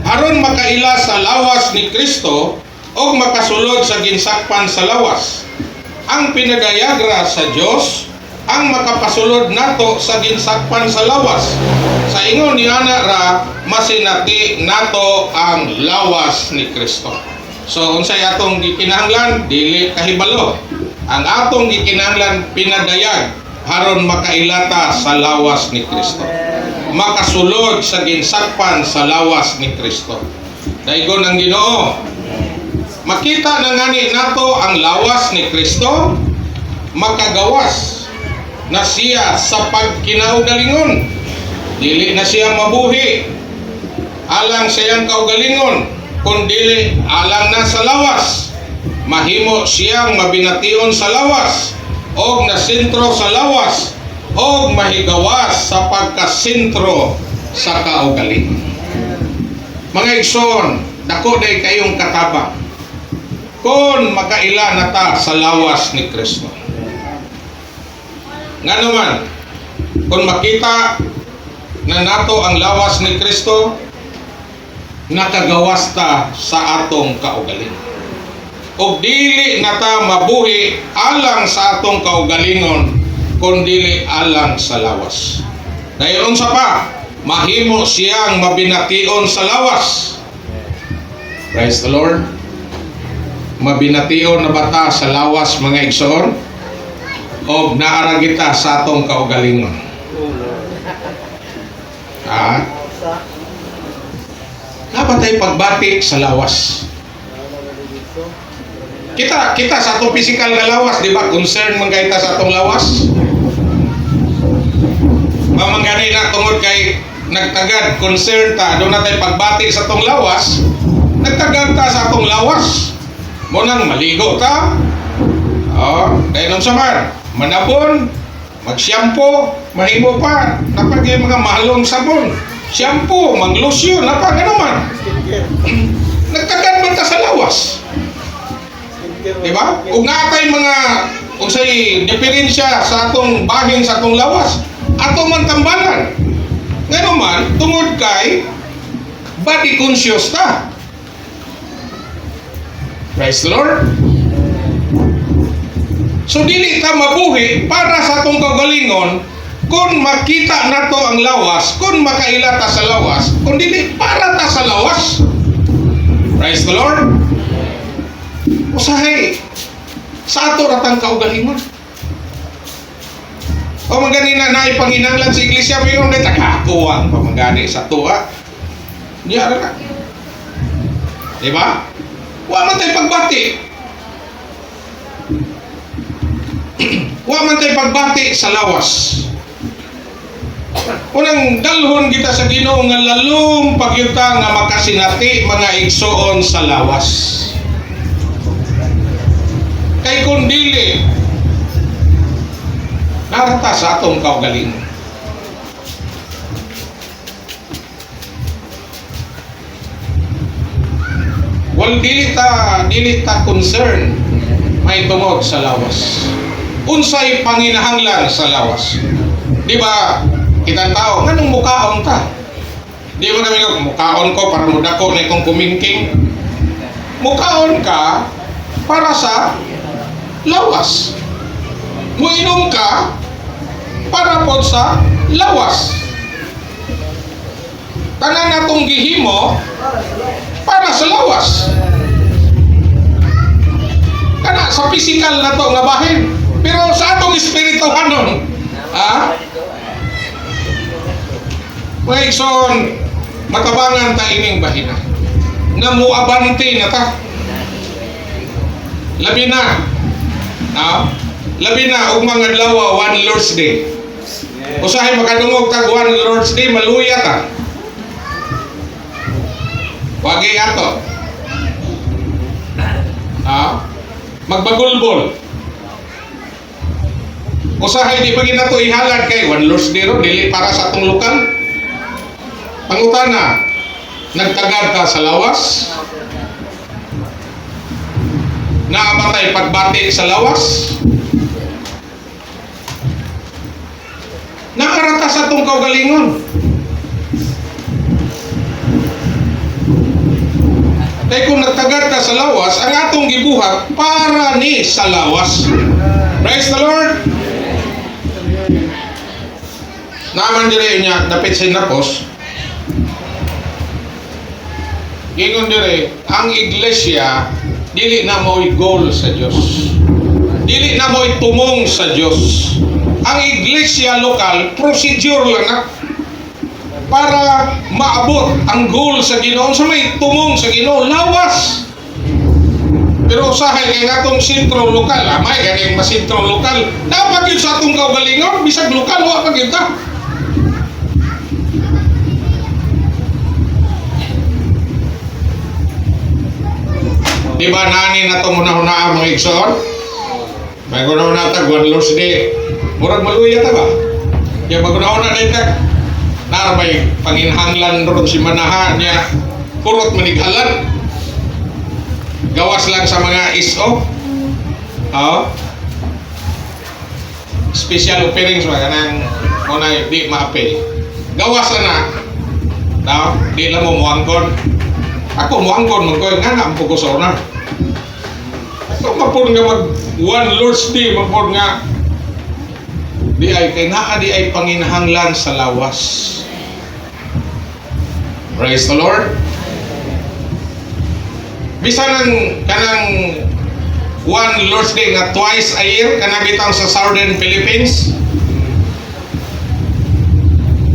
aron makaila sa lawas ni Kristo o makasulod sa ginsakpan sa lawas. Ang pinadayagra sa Dios ang makapasulod nato sa ginsakpan sa lawas. Sa ingon ni ana ra masinati nato ang lawas ni Kristo. So unsay atong gikinahanglan? Dili kahibalo. Ang atong gikinahanglan pinadayag aron makailata sa lawas ni Kristo, makasulod sa ginsakpan sa lawas ni Kristo. Daigon ang Ginoo, makita na ngani nato ang lawas ni Kristo, makagawas na siya sa pagkinaugalingon. Dili na siya mabuhi alang sa iyang kaugalingon, kundi alang na sa lawas. Mahimo siyang mabination sa lawas og nasentro sa lawas og mahigawas sa pagkasentro sa kaugalingon. Mga igsoon, dako day kayong katabang kung makaila na ta sa lawas ni Kristo. Nga naman, kung makita na nato ang lawas ni Kristo, nakagawas ta sa atong kaugalingon. O dili na ta mabuhi alang sa atong kaugalingon, kundi alang sa lawas. Dayon unsa pa, mahimo siyang mabination sa lawas. Praise the Lord. Mabination na bata sa lawas, mga igsoon, o naara kita sa atong kaugalingon. Dapat tayo pagbati sa lawas. Kita sa atong physical nga lawas, di ba? Concern man kita sa atong lawas. Mamanggani na tungod kay nagtagad, concern ta, doon natin pagbati sa atong lawas, nagtagad ta sa atong lawas. Munang maligo ta, dahil nung samar, manabon, mag-shampoo, mahimo pa, napag yung mga mahalong sabon, shampoo, mag-lotion, napag ano man. Nagtagad man ta sa lawas. Diba? Kung natay mga unsay diferensya sa atong bahin sa atong lawas, ato man tambalan. Ngano man tungod kay body conscious ta. Praise the Lord. So dili ta mabuhi para sa atong kaugalingon kung makita nato ang lawas, kung makaila ta sa lawas, kung dili para ta sa lawas. Praise the Lord. Usahay sa ato ratang kaugalingon. O magani na naipanginanglan sa iglesia, mayroon na tagakuwang pamagani sa tuwa. Diya na. Diba? Wa man tayo pagbati. Wa man tayo pagbati sa lawas. Unang dalhon kita sa Ginoo nga lalong pagyuta nga makasinati mga igsoon sa lawas. Kay kung dili narata sa atong kaugalingon. Wal dili ta concern may tungod sa lawas. Unsay panginahanglan sa lawas? Di ba kitang tao, nganong mukaon ta? Di ba kami mukaon ko para mudako na itong kumingking? Mukaon ka para sa lawas. Muinom ka para po sa lawas. Tanan natong gihimo para sa lawas. Kana sa physical na to nga bahin, pero sa atong espirituhanon, mga igsoon, matabangan ta ining bahina nga muabante na ta. Labi na og mga adlaw one Lord's Day. Usahay makadungog tag one Lord's Day, maluya ta. Wagi ato. Magbagulbol. Usahay di pagin nato ihalad kay one Lord's Day ro dili para sa atong lokal. Pangutana, nagtagad ka sa lawas? Naamatay pagbati sa lawas? para ta sa atong kaugalingon. Kaya kung nagtagat ka sa lawas, ang atong gibuhat para ni sa lawas. Praise the Lord! Naman dire niya, dapit sinapos, gingon dire, ang iglesia, dili na mo'y goal sa Diyos. Dili na mo'y tumong sa Diyos. Ang iglesia lokal, procedure lang na para maabot ang goal sa Ginoo. Sa may tumong sa Ginoo, lawas. Pero usahay kay natong sentro lokal, may ganing masentro lokal. Dapat yun sa atong kaugalingon, bisag lokal, wa pag yun ta. Di ba nani na itong hunahuna mga igsoon? May hunahuna tag, one Lord's Day. Murag maluya ta ba? Kaya magunahuna na ito. Narabay, panginhanglan ron si Manaha niya, kurot manighalan. Gawas lang sa mga ISO. Special offerings ba? Kanang muna di ma-apel. Gawas na. Di lang mo muangkon. Ako muangkon, magkoy nga na ang pugosor na. Ito mapun nga mag one Lord's Day, mapun nga di ay kay naa di ay panginhanglan sa lawas. Praise the Lord. Bisa ng kanang one Lord's Day nga twice a year kanang bitang sa Southern Philippines.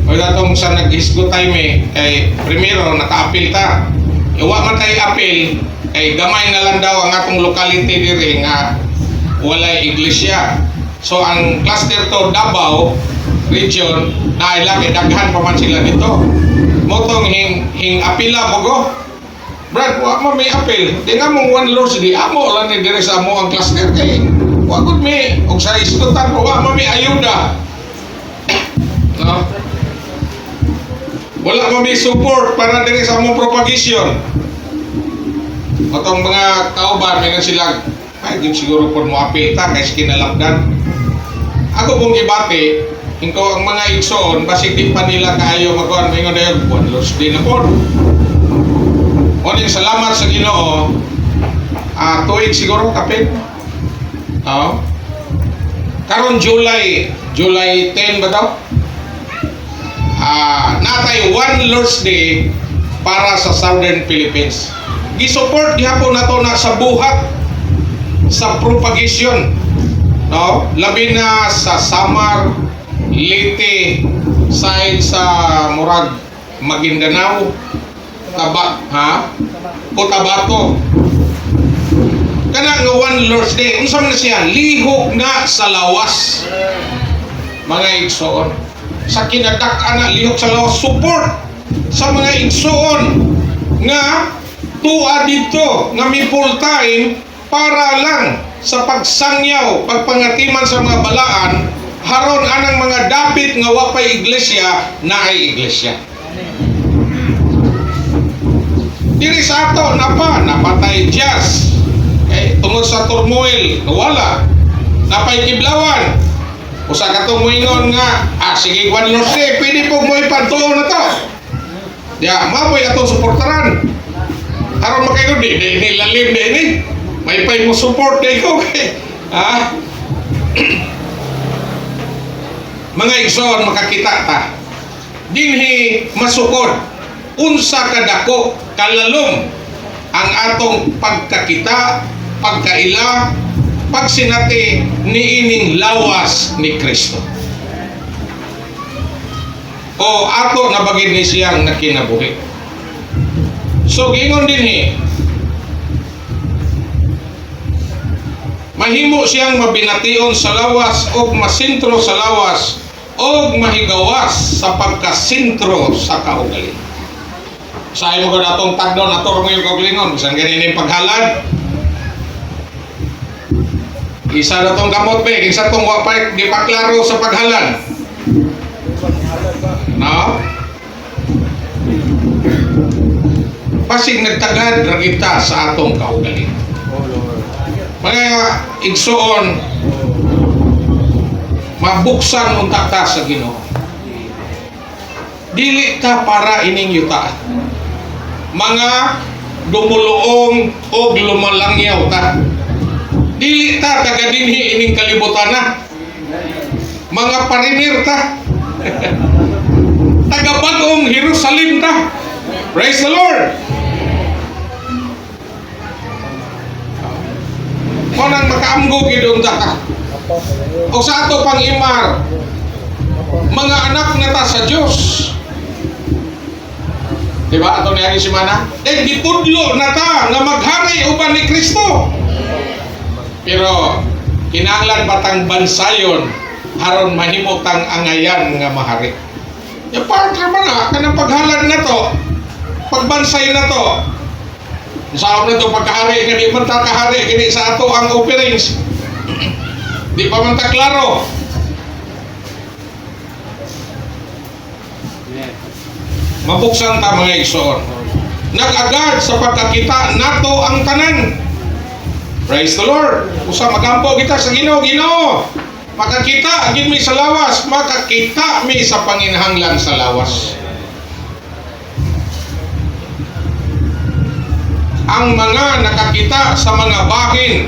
O datong sa nag-isgo time kay primero naka-apil ta. Iwa man tayo apil kay gamay na lang daw ang atong locality diri nga walay iglesia. So ang cluster to Davao region na ilagay daghan pa man sila dito. Motong hing apila mo go. Brad, wa mo may apil. Di nga mong one Lord's Day, amo lang ni dire sa mo ang cluster kay. Wa gud mi og sa istutan wa mo may ayuda. No? Wala mo may support para dire sa mo propagation. Otong mga kauban may sila ay din siguro pud mo apil ta kay kinalapdan. Ako pong gibati, ingko ang mga igsoon basig di pa nila kaayo magkuan mingon dayon one Lord's Day na pod. Oning salamat sa Ginoo. Tuig siguro kapit. Karon July 10 ba daw? Natay one Lord's Day para sa Southern Philippines. Gi-support gihapon nato na sa buhat sa propagation. No? Labi na sa Samar, Leyte, side sa Murag, Maguindanao, Cotabato. Kana nga one Lord's Day, unsa man siya lihok na sa lawas. Mga igsoon, sa kinadak-an na lihok sa lawas, support sa mga igsoon nga tuwa dito nga may full time para lang sa pagsangyaw, pagpangatiman sa mga balaan, haron anang mga dapit nga wapay iglesia na ay iglesia. Diri sa ato napatay Jazz. Tungod sa turmoil, nawala. Napay Kiblawan. Usa ka tong moingon nga, sige one Lord's Day, pwede po mo ipantuon na to. Mamoy atong suportaran. Aron makayo di nilalim di ni. May pay mo support day ko kay. Mga igsoon makakita ta. Dinhi masukod unsa kadako kalalom ang atong pagkakita, pagkaila, pagsinati niining lawas ni Kristo. O ato na bagid ni siyang nakinabuhi. So gingon dinhi, mahimo siyang mabination sa lawas o masintro sa lawas o mahigawas sa pagkasintro sa kaugalingon. Sa imo ko natong tagdo na to yung kaugalingon, bisan ganini paghalad. Isa na tong kamot pe, isa tong wapay di pa klaro sa paghalad. No? Pasig nagtagad ra kita sa atong kaugalingon. Mga igsoon, mabuksan unta ta sa Ginoo. dili ta para ining yuta. Mga dumuluong o lumalangyaw ta. Dili ta taga dinhi ining kalibutan na. Mga parinir ta. Taga bagong Jerusalem ta. Praise the Lord. Kunang makaamgo gidon ta. O sa ato pang imar, mga anak na ta sa Diyos. Diba? Ato niya si Mana? Gipudlo na ta nga maghari uban ni Kristo. Pero kinahanglan batang bansayon aron mahimutang angayan nga mahari. Ya part naman na kanang paghalad na to, pagbansay na to. Sa na to pagkahari nga di man ta kahari kini sa ato ang offerings. Di pa man ta klaro. Mabuksan ta mga igsoon. Nag-agad sa pagkakita nato ang tanan. Praise the Lord. Usa magampo kita sa Ginoo, Ginoo. Makakita agin mi sa lawas, makakita mi sa panginahanglan sa lawas. Ang mga nakakita sa mga bahin,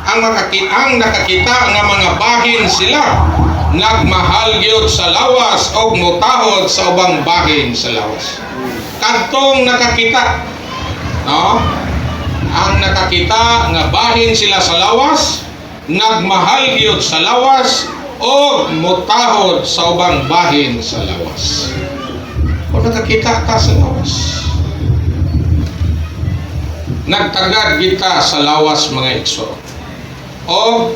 ang nakakita nga mga bahin sila nagmahal gyud sa lawas o mutahod sa ubang bahin sa lawas. Kadtong nakakita, no? Ang nakakita nga bahin sila sa lawas, nagmahal gyud sa lawas o mutahod sa ubang bahin sa lawas. Kung nakakita ta sa lawas, nagtagad kita sa lawas mga igsoon. O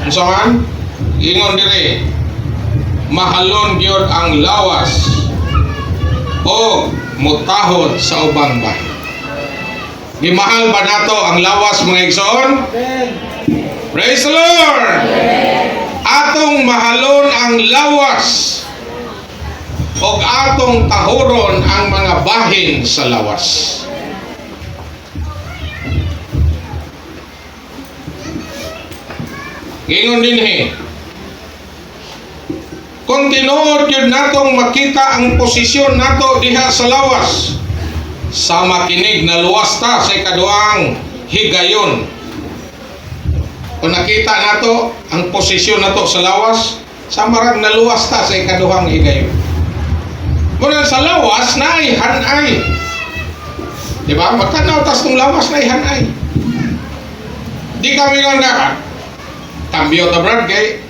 unsa man ingon dire, mahalon gyud ang lawas o mutahod sa ubang bahin. Gimahal ba nato ang lawas mga igsoon? Praise the Lord! Atong mahalon ang lawas o atong tahuron ang mga bahin sa lawas. Gingon din kung tinuod yun natong makita ang posisyon nato diha sa lawas, sa makinig na luwas ta sa ikaduhang higayon. Kung nakita nato ang posisyon nato sa lawas, sa marag na luwas ta sa ikaduhang higayon. Muna sa lawas na ay hanay. Diba? Magtanaw tas ng lawas na ay hanay. Di kami nga tambio ta brad kay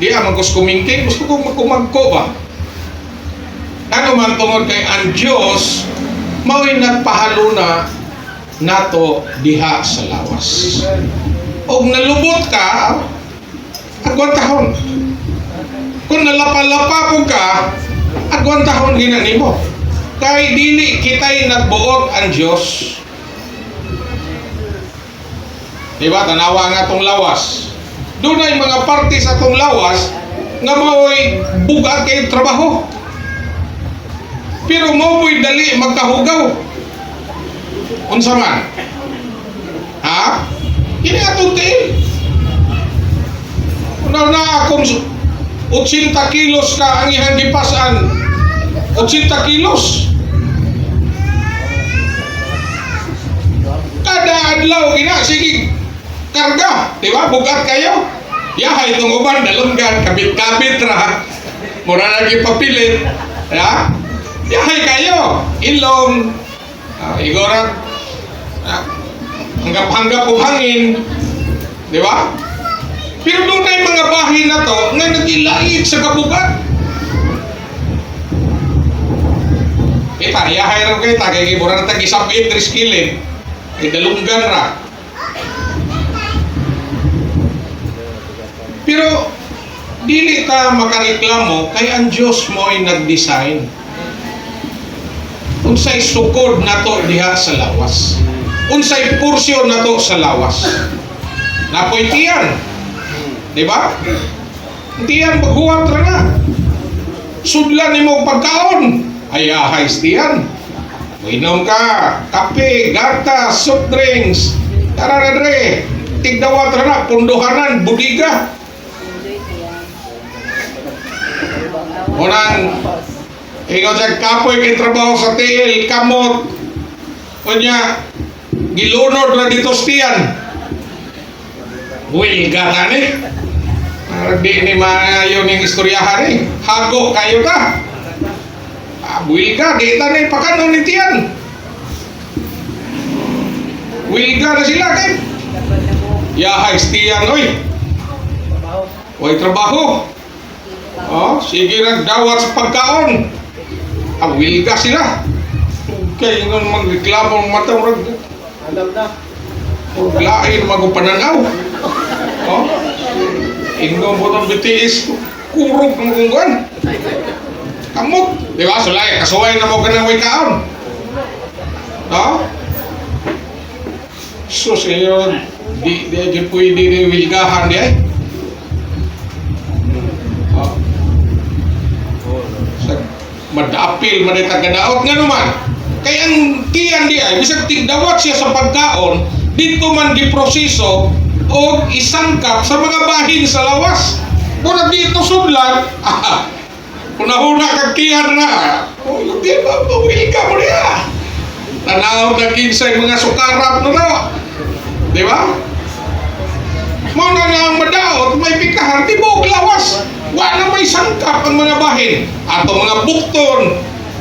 di magkus kumingking, gusto kong magkumagko ba? Ano man tungod kay ang Diyos mao'y nagpahaluna nato diha sa lawas. Og nalubot ka, agwantahon. Kung nalapa-lapa po ka, agwantahon ginani mo. Kay dili kita'y nagbuot ang Diyos. Diba? Tanawa nga tong lawas. Doon ay mga parte sa tong lawas nga mao'y buga kay trabaho. Pero mao'y dali magkahugaw. Unsa man? Ha? Ini atong tiin. Na akong 80 kilos ka ang ihang gipasan. 80 kilos. Kada adlaw ina sige karga, di ba? Bugat kayo. Yahay itong uban, dalunggan, kabit-kabit ra. Mura lagi papilit. Ya? Yahay kayo. Ilong. Igorat. Hanggap-hanggap o hangin. Di ba? Pero doon ay mga bahay na to nga nagilait sa kabugat. Kita, yahay ra kayo. Tagay mura na tag-isang 3 skilin. Ay dalunggan ra. Pero dili ta makareklamo kay ang Diyos mo ay nag-design. Unsay sukod nato diha sa lawas. Unsay porsyon nato sa lawas. Napoy tiyan. Di ba? Tiyan maghuwat ra na. Sudlan nimo pagkaon. Ay ahay's tiyan. Mainom ka, kape, gata, soft drinks. Tara re. Tigdawat ra na punduhanan, budiga. Unang Ikaw sa kapoy kay trabaho sa TL, kamot. O niya, gilunod na dito stiyan. Wilga na ni. Di ni maayon yung istoryahan ni. Hago kayo ta. Wilga, di ta na ipakanon ni tiyan. Wilga na sila kay. Yahay stiyan, oy. Way trabaho. Oh, sige nagdawat sa pagkaon. Wilga sila. Kaya yun magreklamo ng matang rag. Alam na. Lain magupananaw. Oh. Ingong botong BTS kurog ng kungguan. Kamot. Di ba? Sulay. Kasuway na mo ka ng way kaon. No? So, siyo, di pwede ni wilgahan di ay. Oh. Madapil, maditagadaot nga naman. Kaya ang tiyan di ay, bisag tigdawat siya sa pagkaon, dito man giproseso o isangkap sa mga bahin sa lawas. Kung dito sudlan, unahuna kag tiyan na, di ba, mawil ka mo niya. Tanaw na kinsay mga sukarap na na. Di ba? Muna na ang madaot, may pikahan, di ba lawas. Wala may sangkap ang mga bahin. Atong mga bukton,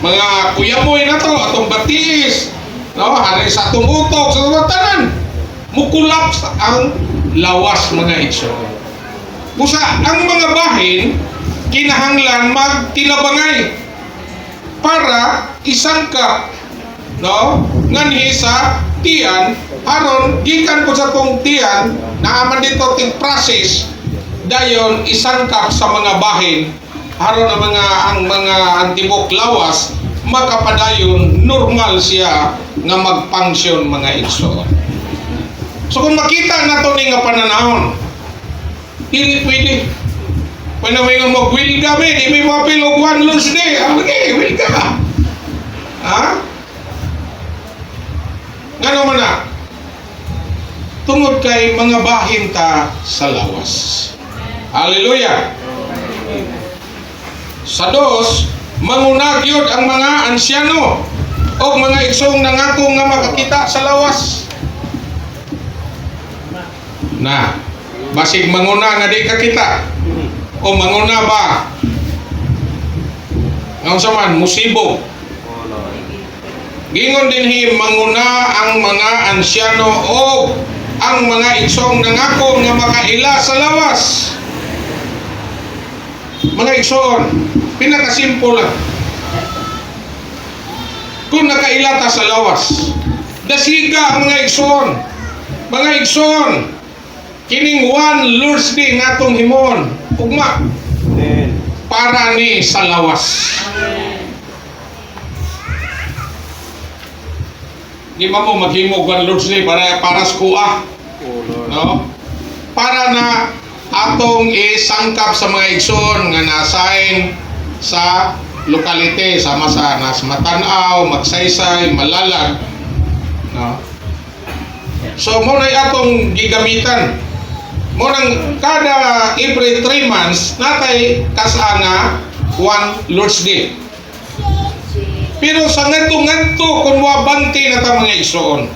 mga kuyamoy na to, atong batiis, no? Hari sa atong utok, sa atong tanan. Mukulap ang lawas mga itso. Busa, ang mga bahin, kinahanglan magtilabangay para isangkap, no? Nganhi sa tiyan, aron gikan po sa tong tiyan, naaman dito ting process, dayon isangkap sa mga bahin aron ang mga antibok lawas makapadayon normal siya nga magfunction mga igsoon. So kung makita nato ni nga pananahon, dili pwede. Pwede may mag-wilga me, di may mapil og one lunch day. Okay, wilga. Ha? Nga naman na, tungod kay mga bahin ta sa lawas. Hallelujah! Sa dos, mangunagyod ang mga ansyano o mga igsong nangako nga makakita sa lawas. Na, basig manguna nga di kakita o manguna ba? Ngayon sa man, musibog. Gingon dinhi manguna ang mga ansyano o ang mga igsong nangako nga makaila sa lawas. Mga igsoon, pinakasimple lang. Kung nakailata sa lawas, dasiga ang mga igsoon. Mga igsoon, kining one Lord's Day natong himon, ugma, para ni sa lawas. Di ba mo maghimog one Lord's Day para sa kuha? No? Para na atong isangkap sa mga igsoon nga na-assign sa lokalite, sama sa nas Matanaw, Magsaysay, Malalag. No? So mo na atong gigamitan. Mo nang kada every 3 months natay kasana one Lord's Day. Pero sa ngadto kung mabante na ta mga igsoon,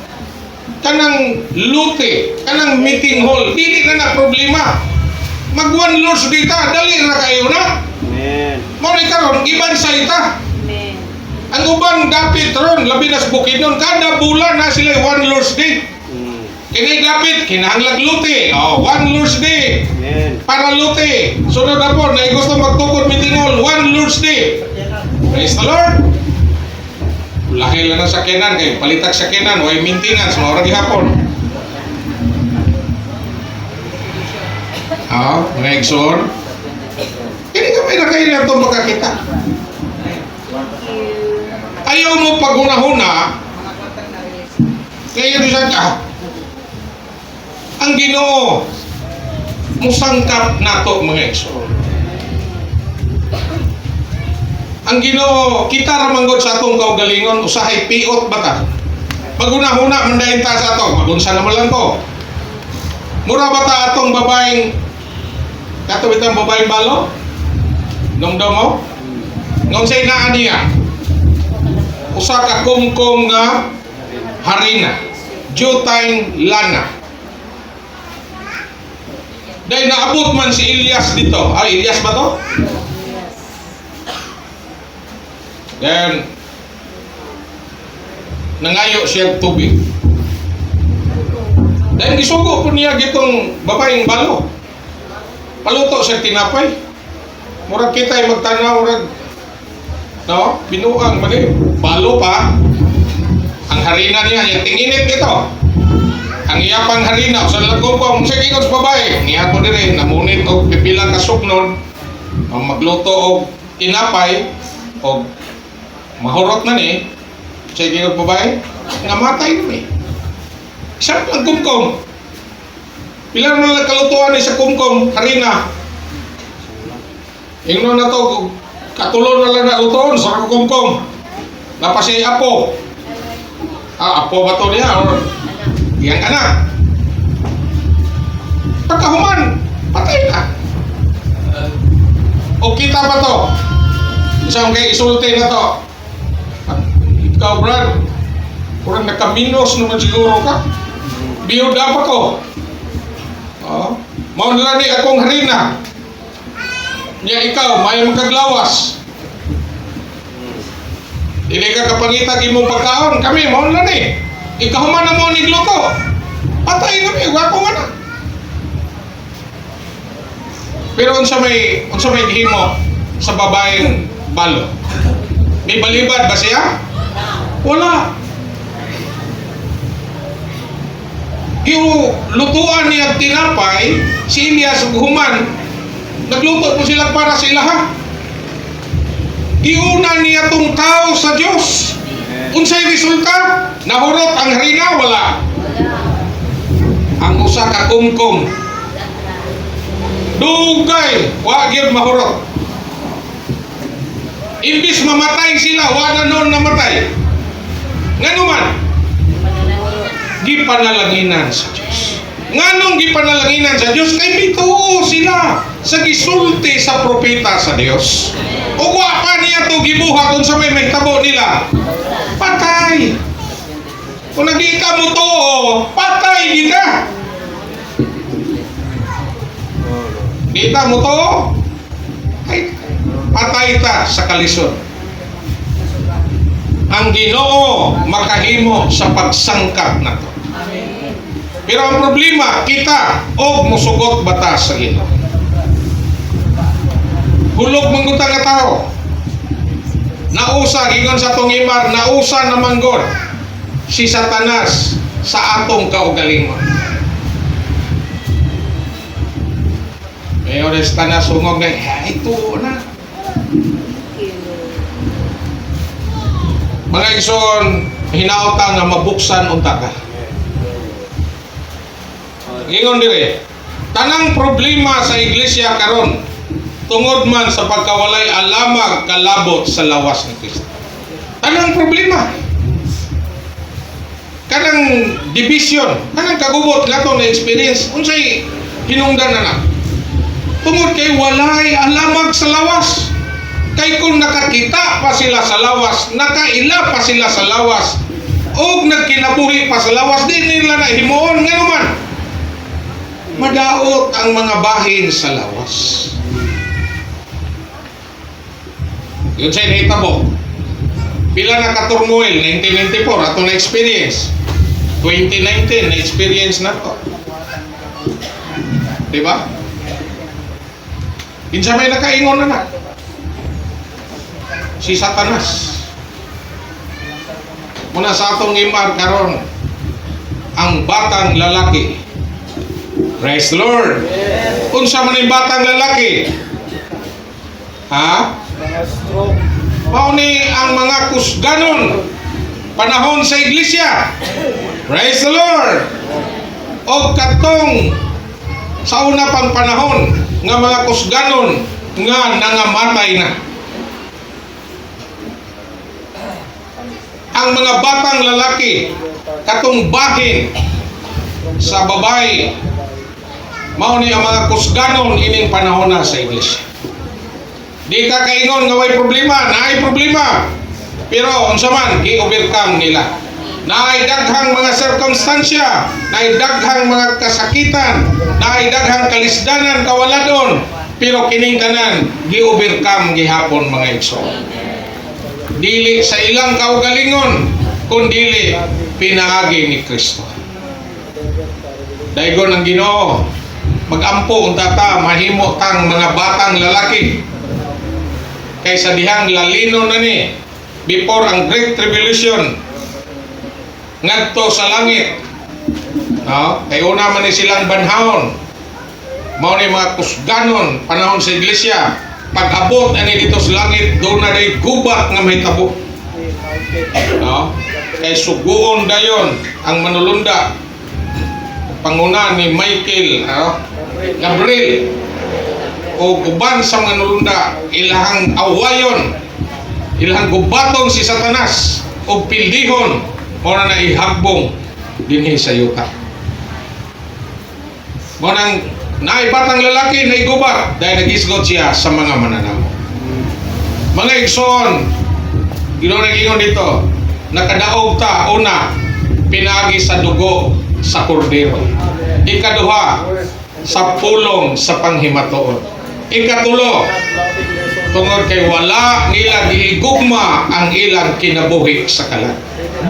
kanang lute, kanang meeting hall, dili na problema. Mag one Lord's Day ta, dali na kayo na. Amen. Mo ni karon iban sa ita. Amen. Ang uban dapit ron, labi na sa Bukidnon, kada bulan na sila one Lord's Day. Kini dapit kinahanglag lute. Oh, one Lord's Day. Amen. Para lute. Sunod na po, na gusto magtukod meeting hall, one Lord's Day. Praise the Lord. Lahil lang ang sakyanan kay palitag sakyanan, way maintenance, maura gihapon. Mga igsoon. Kini kami na kayo na itong makakita. Ayaw mo paghuna-huna, kaya ito siya, ang Ginoo, musangkap nato mga igsoon. Ang Ginoo, kita ramanggod sa atong kaugalingon, usahay piot bata. Paghuna-huna, mandahin ta sa ato, magunsa naman lang ko. Mura bata atong babaeng, katawit ang babaeng balo? Nung daw mo? Nga unsay naa niya? Usa ka kumkum nga harina, jutay lana. Dahil naabot man si Elias dito. Ay, Elias ba to? Then, nangayo siya tubig. Dahil gisugo po niya gitong babaeng balo. Paluto siya tinapay. Murag kita ay magtanaw, murag, no? Binuang, mali. Balo pa. Ang harina niya, yung tinginit nito. Ang iyapang harina, sa lagong ko, sa kikos babae, niya ko din namunit o pipilang kasuknon, ang magluto o tinapay, o mahurot na ni, sa kikos babae, namatay naman. Siya ang kumkom. Pilang na nagkalutuan ni sa kumkom, harina. Ingno na to, katulon na lang na lutoon sa kumkom. Napasay apo. Apo ba to niya? Or iyang anak. Pagkahuman, patay na. O kita ba to? Isang kay isulti na to. At ikaw, Brad, kurang nakaminos naman siguro ka. Biyuda pa ko. Maunla ni akong harina. Niya ikaw, may magkaglawas. Hindi ka kapangitag imong pagkaon. Kami, maunla ni. Ikaw man na mo nigluto. Patay na may wako nga na. Pero unsa may gihimo sa babaeng balo? May balibad ba siya? Wala. Yung lutuan niya tinapay, si Elias human, nagluto po sila para sa ilaha. Iuna niya tong tao sa Diyos. Unsay resulta? Nahurot ang harina? Wala. Ang usa ka kumkum. Dugay, wa gyud mahurot. Imbis mamatay sila, wa na noon namatay. Ngano man? Gipanalanginan sa Diyos. Nganong gipanalanginan sa Diyos? Kay bituo sila sa gisulti sa propeta sa Diyos. O wa pa niya to gibuhat kung sa may tabo nila. Patay. Kung nagdita mo to, patay kita. Dita mo to, ay, patay ta sa kalisod. Ang Ginoo makahimo sa pagsangkap na to. Pero ang problema, kita og musugot batas sa Ginoo. Hulog mangguta nga tao. Nausa gingon sa atong imar, nausa na manggod si Satanas sa atong kaugalingon. Mayor Satanas sungog na, ito na. Mga igsoon, hinaota nga mabuksan unta ka. Gingon dire, tanang problema sa iglesia karon tungod man sa pagkawalay alamag kalabot sa lawas ni Kristo. Tanang problema. Kanang division, kanang kagubot nato na experience, unsay hinungdan na. Tungod kay walay alamag sa lawas. Kay kung nakakita pa sila sa lawas, nakaila pa sila sa lawas, o nagkinabuhi pa sa lawas, di nila na himuon. Nga naman, madaot ang mga bahin sa lawas. Yun sa'yo nahitabo. Pila na katurmoil, 1994, ato na experience. 2019, na experience na to. Diba? Kinsa may nakaingon na. Si Satanas. Muna sa atong imar karon, ang batang lalaki. Praise the Lord. Unsa man ang batang lalaki? Ha? Mauni ang mga kusganon panahon sa iglesia. Praise the Lord. O katong sa una pang panahon nga mga kusganon nga nangamatay na. Ang mga batang lalaki katong bahin sa babae, mao ni ang mga kusganon ining panahon na sa iglesia. Di ka kaingon nga way problema, naay problema. Pero unsa man gi-overcome nila. Naay daghang mga sirkumstansya, naay daghang mga kasakitan, naay daghang kalisdanan kawaladon, pero kining tanan gi-overcome gihapon mga igsoon. Dili sa ilang kaugalingon, kundi pinaagi ni Kristo. Daigon ang Ginoo, magampo unta ta mahimo tang mga batang lalaki. Kaysa dihang lalino na ni before ang Great Tribulation ngadto sa langit. No? Kay una man ni silang banhawon. Mao ni mga kusganon panahon sa iglesia. Pag-abot ani dito sa langit, doon na day gubat nga mahitabo. No? Kay suguon dayon ang manulunda. Panguna ni Michael, Gabriel, o guban sa mga nulunda, ilahang awayon, ilahang gubaton si Satanas, o pildihon, muna na ihagbong dinhi sa yuta. Munang naibatang lalaki na igubat dahil nag-isgot siya sa mga mananamo. Mga igsoon, ginong dito, nakadaog ta, una, pinagi sa dugo sa kordero. Ikaduha, sa pulong sa panghimatoon. Ikatulo, tungod kay wala nila giigugma ang ilang kinabuhi sa kalan.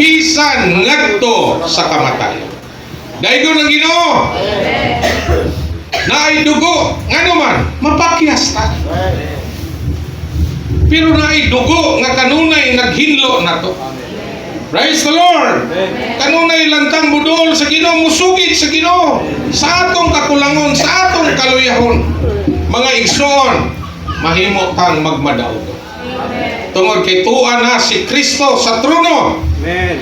Bisan ngadto sa kamatayon. Daigon ang Ginoo. Naay dugo, ngano man, mapakyas ta. Pero naay dugo nga kanunay naghinlo nato. Praise the Lord. Kanunay lantang budol sa Ginoo, musugid sa Ginoo, sa atong kakulangon, sa atong kaluyahon. Mga igsoon, mahimo tang magmadaog. Tungod kay tuwa na si Kristo sa trono.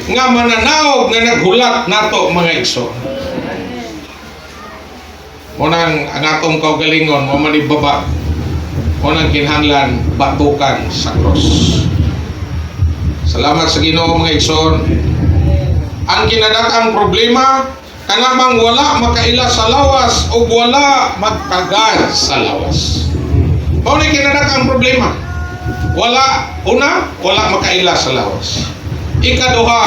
Nga mananaog nga naghulat nato mga igsoon. Munang ang atong kaugalingon mo manibaba. Munang kinahanglan batukan sa cross. Salamat sa Ginoo mga igsoon. Ang kinadak-ang problema kanamang wala makaila sa lawas o wala magtagad sa lawas. Mao ni kinadak-ang problema. Wala makaila sa lawas. Ikaduha,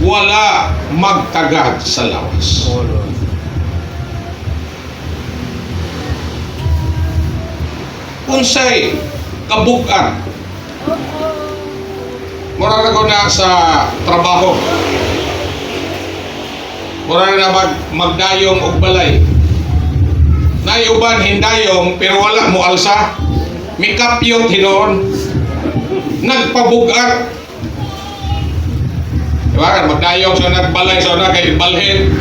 wala magtagad sa lawas. Unsay kabug-an. Mura na ko na sa trabaho. Mura na magdayong og balay. Naiuban hindayong pero wala mo alsa. Mikapyot hinon. Nagpabugat. Diba? Magdayong sa nagbalay sa na kay balhin.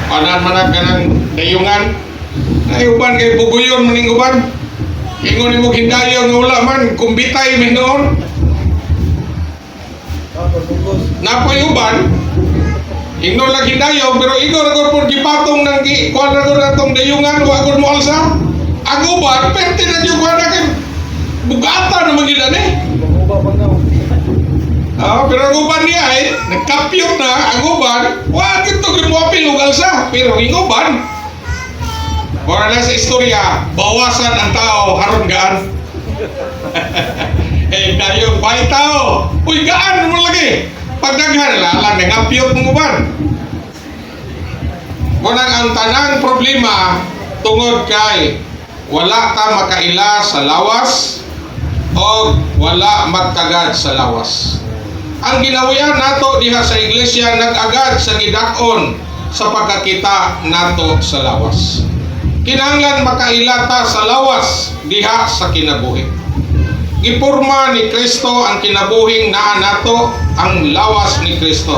Panan man kanang dayungan. Naiuban kay buguyon maning uban. Ingon mo hindayong nga wala man kumbitay min noon. Napoy uban, igno lang hindayo, pero igor agor po gipatong ng kuwan agor natong dayungan, agor mo alsa. Ang uban, perte na yung kuwan na kay bugata naman gina ni. Pero ang uban niya nagkapyot na ang uban, wag ito gimuapil og alsa, pero ang uban, wala na sa istorya, bawasan ang tao, haron gaan. Dayong balik tao. Uy, gaan mo lagi. Pagdaghan, lalang nangapiyot mong uban. Munang ang tanang problema tungod kay wala ka makaila sa lawas o wala magtagad sa lawas. Ang ginawian nato diha sa iglesia nag-agad sa gidakon sa pagkakita nato sa lawas. Kinahanglan makaila ta sa lawas diha sa kinabuhi. Giporma ni Kristo ang kinabuhing naa nato ang lawas ni Kristo.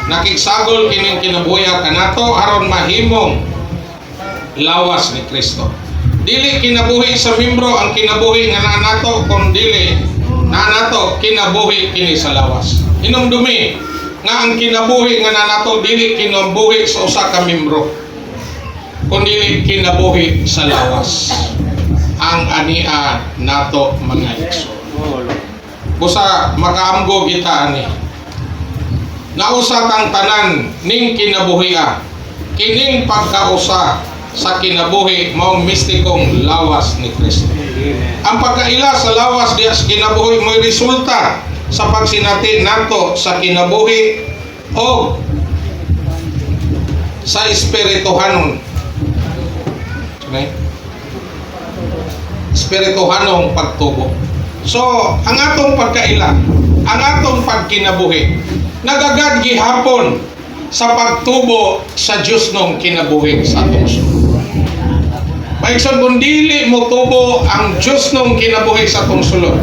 Nakigsagol kining kinabuya kanato aron mahimong lawas ni Kristo. Dili kinabuhi sa membro ang kinabuhi nga naa nato kun dili naa nato kinabuhi kini sa lawas. Hinumdumi nga ang kinabuhi nga naa nato dili kinabuhi sa usa ka membro kundi kinabuhi sa lawas. Ang ania nato mga igsoon. Busa makaamgo kita ani. Nausa kang tanan ning kinabuhia. Kining pagkausa sa kinabuhi maong mistikong lawas ni Kristo. Ang pagkaila sa lawas diha sa kinabuhi mo'y resulta sa pagsinati nato sa kinabuhi o sa espirituhanon. Okay? Espirituhanong pagtubo. So, ang atong pagkaila, ang atong pagkinabuhi, nagagad gihapon sa pagtubo sa Diyos nung kinabuhi sa atong sulod. Maigsoon kung dili mo tubo ang Diyos nung kinabuhi sa atong sulod,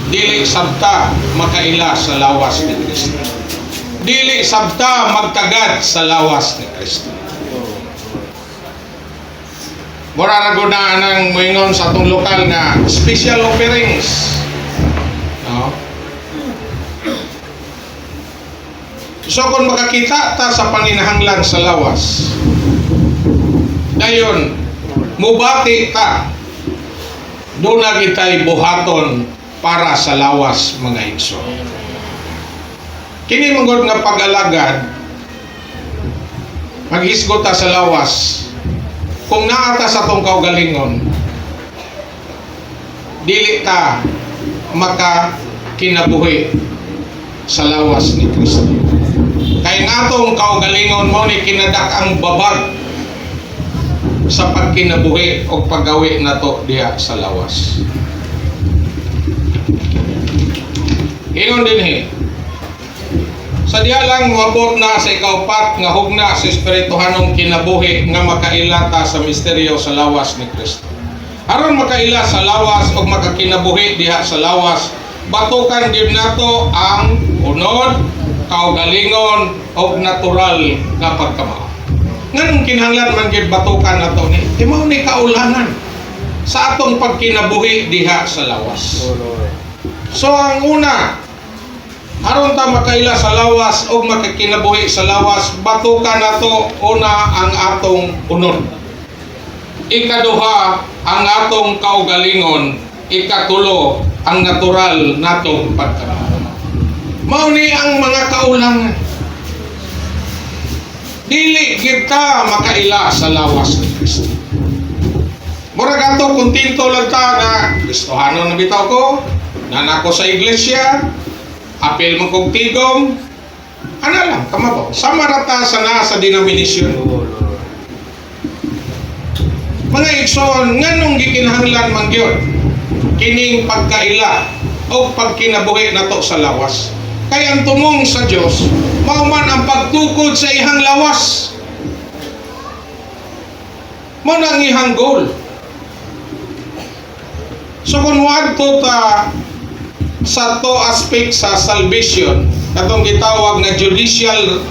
dili sabta makaila sa lawas ni Kristo. Dili sabta magtagad sa lawas ni Kristo. Mura na guna nang moingon sa atong lokal nga special offerings. No? So kung makakita ta sa panginahanglan sa lawas, dayon mubati ta, doon na kita'y buhaton para sa lawas mga igso. Kini manggod nga pag-alagad, maghisgot ta sa lawas. Kung naata sa tong kaugalingon, dili ta makakinabuhi sa lawas ni Kristo. Kaya natong kaugalingon mo ni kinadak ang babag sa pagkinabuhi o paggawi nato diha sa lawas. Ingon dinhi, sa diha lang moabot na sa ikaupat nga hugna sa espirituhanong kinabuhi nga makailata sa misteryo sa lawas ni Kristo. Aron makaila sa lawas o makakinabuhi diha sa lawas, batukan gid nato ang unod, kaugalingon o natural nga pagkamao. Nganong kinahanglan man gid batukan nato ni? Mao ni kaulangan sa atong pagkinabuhi diha sa lawas. So ang una, aron ta makaila sa lawas o makakinabuhi sa lawas, batukan nato una ang atong unod. Ikaduha, ang atong kaugalingon. Ikatulo, ang natural natong pagkamao. Mao ni ang mga kaulangan. Dili kita makaila sa lawas ni Kristo. Murag ato kuntinto lang ta na Kristohano na bitaw ko, nanako sa iglesia, apel mo kong tigom, ano lang, kamabaw. Samarata sana sa denominasyon. Mga igsoon, nganong gikinahanglan man gyud kining pagkaila o pagkinabuhi nato sa lawas. Kaya ang tumong sa Diyos, mauman ang pagtukod sa ihang lawas. Mao na ang ihang goal. So kung wadto ta sa to aspect sa salvation, katong gitawag na judicial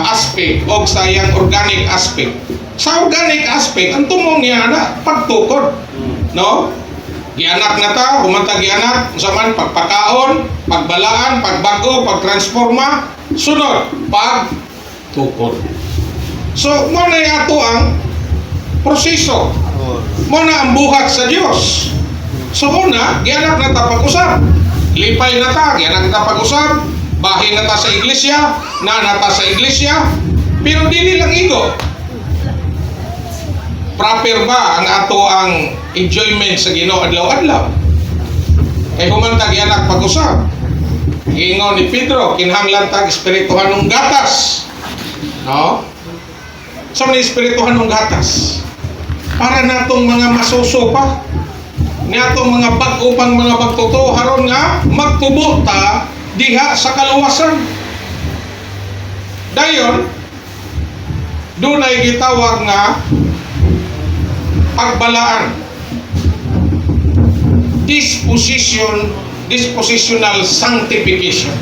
aspect o sa iyang organic aspect. Sa organic aspect, ang tumong niya na pagtukod. No? Gianak na ta, humantag gianak, usaman pagpakaon, pagbalaan, pagbago, pagtransforma, sunod, pagtukod. So, mo na ato ang proseso. Mo na ang buhat sa Dios. So, una, gianak na ta pag-usap. Lipay na ta, gianak na ta pag-usap. Bahin na ta sa iglesia, nanata sa iglesia, pero dili lang igo. Proper ba ang ato ang enjoyment sa Ginoo adlaw-adlaw? Kay humantag anak pag-usap. Ingon ni Pedro, kinahanglan tag espirituhanong gatas. No? Sa mga espirituhanong gatas. Para natong mga masuso pa. Natong mga bag-upang mga bagtuto haron nga magtubo ta diha sa kaluwasan. Dayon, dunay gitawag nga pagbalaan, dispositional sanctification.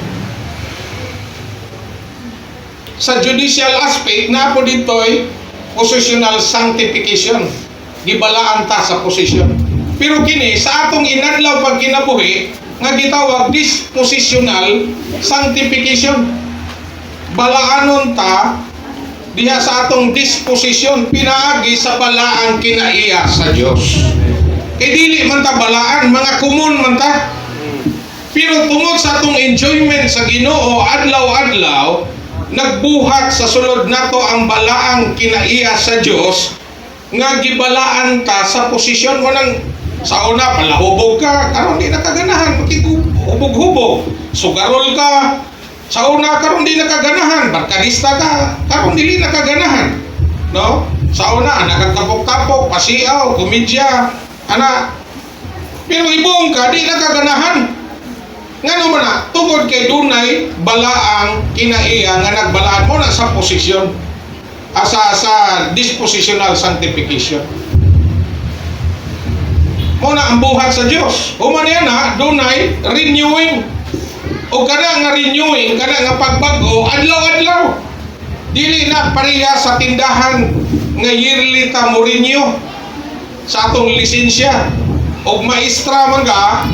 Sa judicial aspect, na po dito'y positional sanctification. Gibalaan ta sa posisyon. Pero kini, sa atong inadlaw pag kinabuhi, nga gitawag dispositional sanctification. Balaanon ta diha sa atong disposisyon pinaagi sa balaan kinaiya sa Dios. Kay dili man ta balaan, mga common man ta. Pero tungod sa atong enjoyment sa Ginoo adlaw-adlaw, nagbuhat sa sulod nato ang balaang kinaiya sa Dios, nga gibalaan ta sa posisyon mo ng sa una palahubog ka karon di nakaganahan makikubog-hubog sugarol ka sa una karon di nakaganahan barkadista ka karon dili nakaganahan no sa una nagkakapok-tapok pasiaw komedya ana pero ibong ka di nakaganahan ngano man na tungod kay dunay balaang kinaiya nga nagbalaan mo na sa posisyon sa dispositional sanctification mo na ang buhat sa Dios human yan ha dunay renewing o kada nga renewing kada nga pagbago adlaw-adlaw dili na pareha sa tindahan nga yearly ta mo renew sa atong lisensya og maestra man ka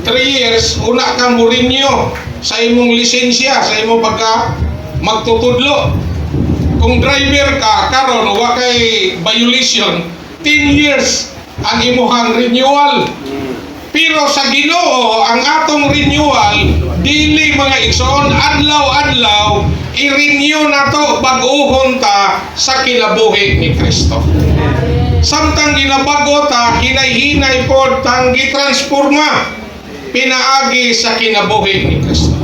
3 years una ka mo renew sa imong lisensya sa imong pagka magtutudlo kung driver ka karon wa kay violation 10 years ang imuhang renewal pero sa Ginoo ang atong renewal dili mga igsoon adlaw-adlaw i-renew nato bag-ohon ta sa kinabuhi ni Kristo samtang ginabago ta hinay-hinay pod tang gitransforma pinaagi sa kinabuhi ni Kristo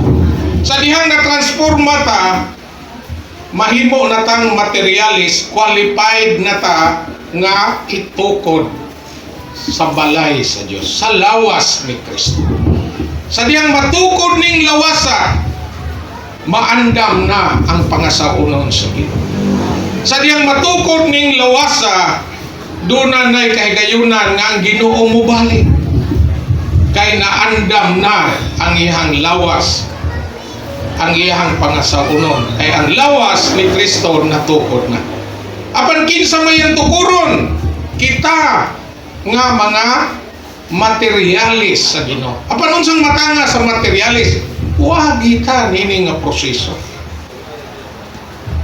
sa dihang na transforma ta mahimo na tang materialis qualified na ta nga itukod sa balay sa Dios sa lawas ni Kristo sa diyang matukod ning lawasa maandam na ang pangasaunon sa Ginoo sa diyang matukod ning lawasa doon nay kahigayunan nga ang Ginoo mo balik kay naandam na ang iyang lawas ang iyang pangasaunon kay ang lawas ni Kristo natukod na apan kinsa mayan tukuron kita nga mga materialis sa Ginoo apan unsang matanga sa materialis wa kita nini nga proseso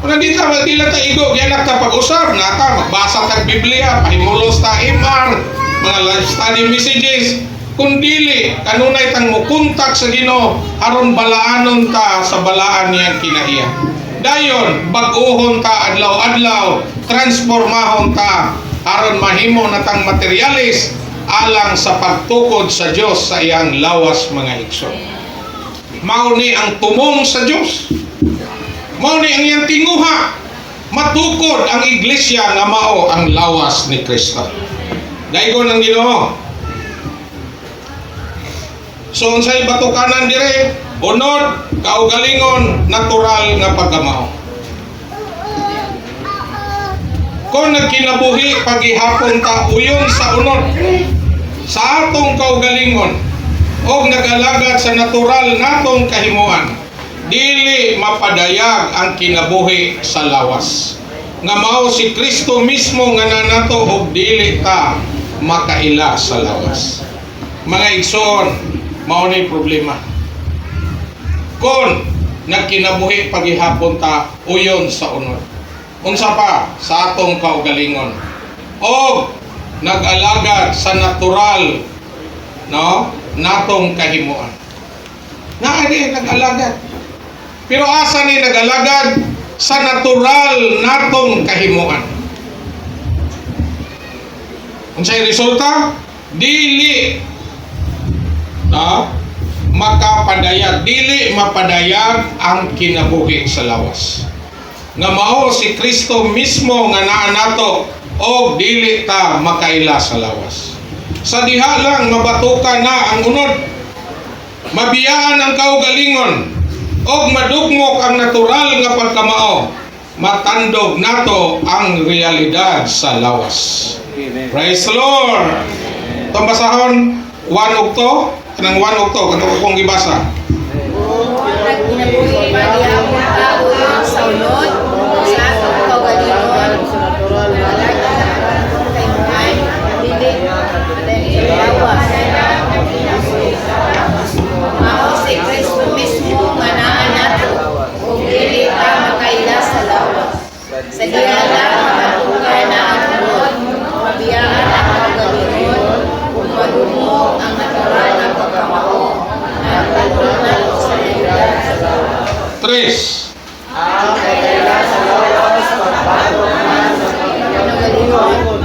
wala dita dila ta igo gyud ta pag-usab nata magbasa tag Biblia pahimulos ta MR mga live study messages kung dili kanunay tang mo kontak sa Ginoo aron balaanon ta sa balaan niyang kinaiya dayon bag-ohon ta adlaw-adlaw transformahon ta aron mahimo natang materialis alang sa pagtukod sa Dios sa iyang lawas mga igsoon mao ni ang tumong sa Dios mao ni ang iyang tinguha matukod ang iglesia nga mao ang lawas ni Kristo daygon ang Ginoo so unsay batukanan dire unod kaugalingon natural nga pagkamao kung nagkinabuhi paghihapon ta uyon sa unod sa atong kaugalingon o nagalagad sa natural natong kahimuan dili mapadayag ang kinabuhi sa lawas nga mao si Kristo mismo nga nanato og dili ta makaila sa lawas mga igsoon mao ni problema kung nagkinabuhi paghihapon ta uyon sa unod unsa pa sa atong kaugalingon o nag-alagad sa natural no natong kahimuan naa di nag-alagad pero asa ni nag-alagad sa natural natong kahimuan unsay resulta dili makapadayag dili mapadayag ang kinabuhi sa lawas nga mao si Kristo mismo nga naa nato o dili ta makaila sa lawas sa diha lang mabatukan na ang unod mabiyaan ang kaugalingon og madugmok ang natural nga pagkamao matandog nato ang realidad sa lawas. Praise the Lord. Itong basahon 1 Okto kanang 1 Okto kanang kung gibasa Nagkinabuhi paghihapon ta uyon sa unod sa atong kaugalingon sa natural mao si Kristo mismo nga naa nato ug dili ta makaila sa lawas sa diha lang matukan na ang unod mabiyaan ang kaugalingon ug madumog ang natural nga pagkamao at pagtulad sa realidad sa lawas 3 ang kaila sa lawas pagbago man sa kaugalingon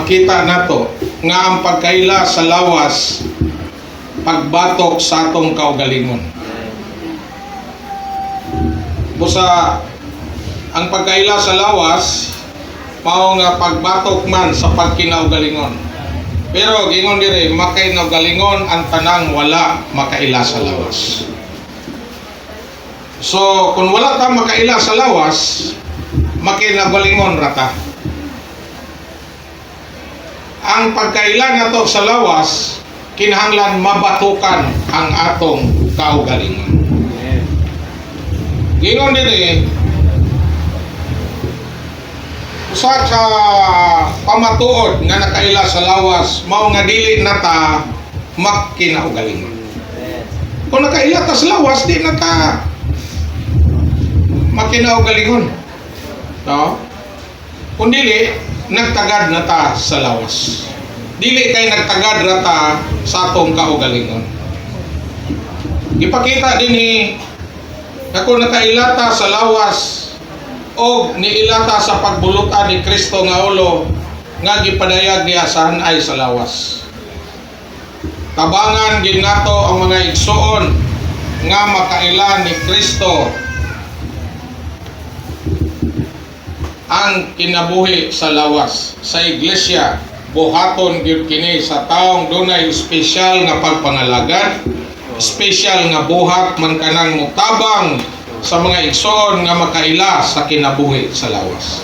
makita nato nga ang pagkaila sa lawas pagbatok sa atong kaugalingon. Busa ang pagkaila sa lawas mao nga pagbatok man sa pagkinaugalingon. Pero gingon dire makainaugalingon ang tanang wala makaila sa lawas. So kung wala ta makaila sa lawas, makinaugalingon rata. Ang pagkaila nato sa lawas kinahanglan mabatukan ang atong kaugalingon. Gingon dire usa ka pamatuod nga nakaila sa lawas mao nga dili nata makinaugalingon. Kung nakaila ta sa lawas di nata makinaugalingon. No? Kung dili nagtagad na ta sa lawas. Dili kay nagtagad ra ta sa atong kaugalingon. Ipakita din ni ako nakailata sa lawas o niilata sa pagbulutan ni Kristo nga ulo nga gipadayag niya saan ay sa lawas. Tabangan gid nato ang mga igsoon nga makaila ni Kristo ang kinabuhi sa lawas. Sa iglesia buhaton gyud kini sa taong dunay espesyal nga pagpangalagad, espesyal nga buhat man kanang mutabang sa mga igsoon nga makaila sa kinabuhi sa lawas.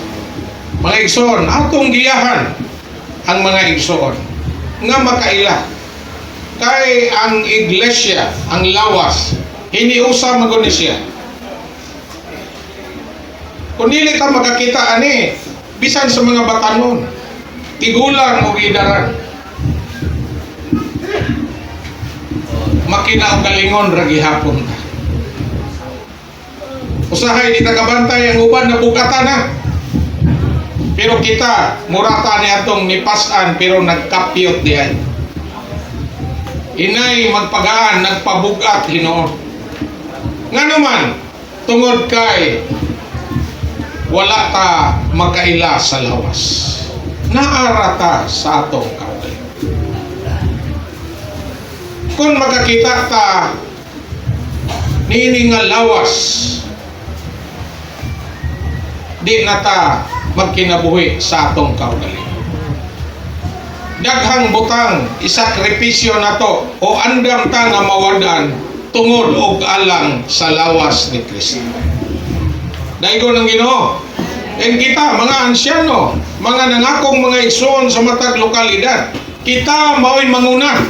Mga igsoon, atong giyahan ang mga igsoon nga makaila. Kay ang iglesia, ang lawas, hiniusa maguni siya. Kung dili ta makakita ani, bisan sa mga batanon, tigulang o gidaran. Makinaugalingon ra gihapon ta. Usahay di tagabantay ang uban na bugatan na. Pero kita, murata ni atong nipasan pero nagkapyot diyan. Inay magpagaan, nagpabugat Ginoo. Nga naman, tungod kay wala ta makaila sa lawas. Naarata sa atong kaugalingon. Kung makakita ta nini nga lawas, di na ta magkinabuhi sa atong kaugalingon. Daghang butang isakripisyo nato o andam ta nga mawadan tungod og alang sa lawas ni Kristo. Daigo ng Ginoo. And kita mga ansyano, mga nangakong mga igsoon sa matag lokalidad, kita mao'y manguna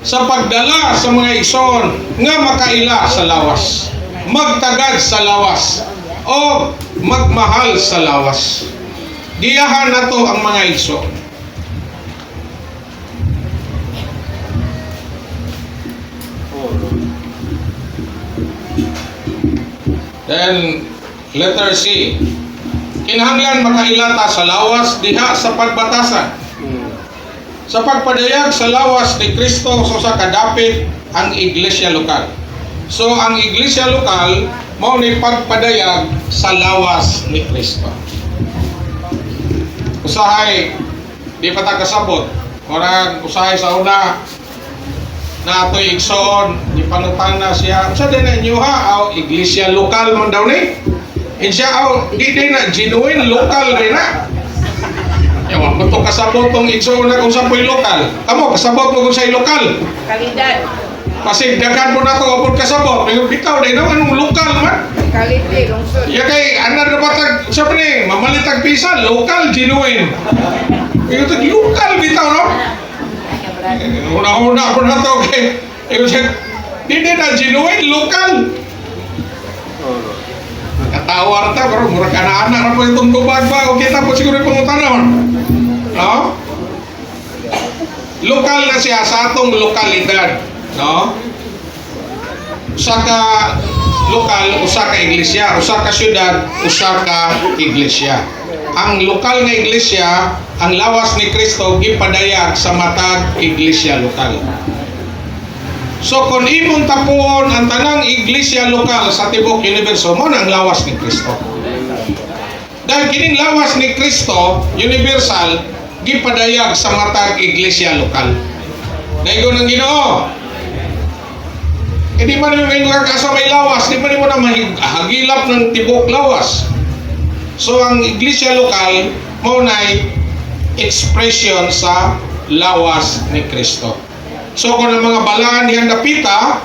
sa pagdala sa mga igsoon nga makaila sa lawas, magtagad sa lawas o magmahal sa lawas. Diyahan nato ang mga igsoon. Then letter C, kinahanglan makailata sa lawas diha sa pagbatasan. Sa pagpadayag sa lawas ni Kristo sa kadapit ang iglesia lokal. So ang iglesia lokal mao ni pagpadayag sa lawas ni Kristo. Usahay di pa ta kasabot. Murag usahay sa una na ato'y igsoon, di panutan na siya. Sa din na inyo ha, iglesia lokal man daw ni. And siya, di na, genuine local din na. Yawa, kung itong kasabot itong igsoon na kung saan po'y lokal. Kamo, kasabot mo kung sa'y lokal. Kalidad. Kasi dagan mo na ito kapag kasabot. May bitaw din na, anong lokal man. Kalite, lungsod. Ya kay, anar na batag, sabi ni, mamalitag pisa, lokal, genuine. Yung lokal bitaw, no? Una-una ko na ito, kay, di na, genuine, lokal. Katawar ta, pero murag anak-anak na po itong tubag ba, o kita po siguro yung pangutanon. No? Lokal na siya sa atong lokalidad. No? Usa ka lokal, usa ka iglesia, usa ka syudad, usa ka iglesia. Ang lokal nga iglesia, ang lawas ni Kristo gipadayag sa matag iglesia lokal. So kung imong tapuon ang tanang iglesia lokal sa tibok universo, mo ang lawas ni Kristo. Dahil kining lawas ni Kristo, universal, gipadayag sa matag iglesia lokal. Daigo ng Ginoo. Di man yung sa may lawas, di man mo na mahagilap ng tibok lawas. So ang iglesia lokal mo na'y expression sa lawas ni Kristo. So kung ang mga balaan diyan dapita,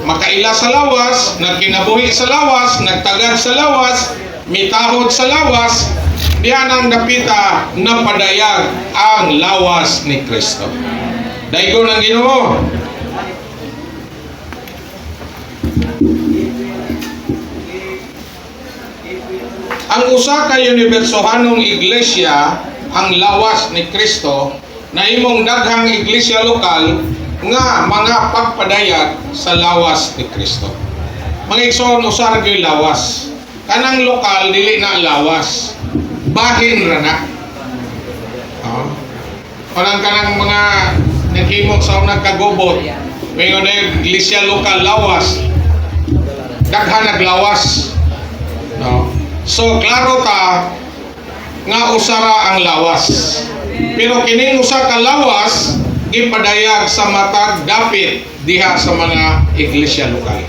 makaila sa lawas, nagkinabuhi sa lawas, nagtagad sa lawas, mitahod sa lawas, diyan ang dapita na padayag ang lawas ni Kristo. Daigo ng Ginoo. Ang usa ka unibersohanong iglesia, ang lawas ni Kristo, na imong daghang iglesia lokal nga mga pagpadayag sa lawas ni Kristo. Mga igsoon, usar gyud lawas. Kanang lokal dili na lawas. Bahin ra na. Kanang mga naghimok sa unang kagubot, mayon na iglesia lokal lawas. Daghan naglawas. No? So klaro ta nga usara ang lawas. Pero kining usa ka lawas gipadayag sa matag dapit diha sa mga iglesia lokal.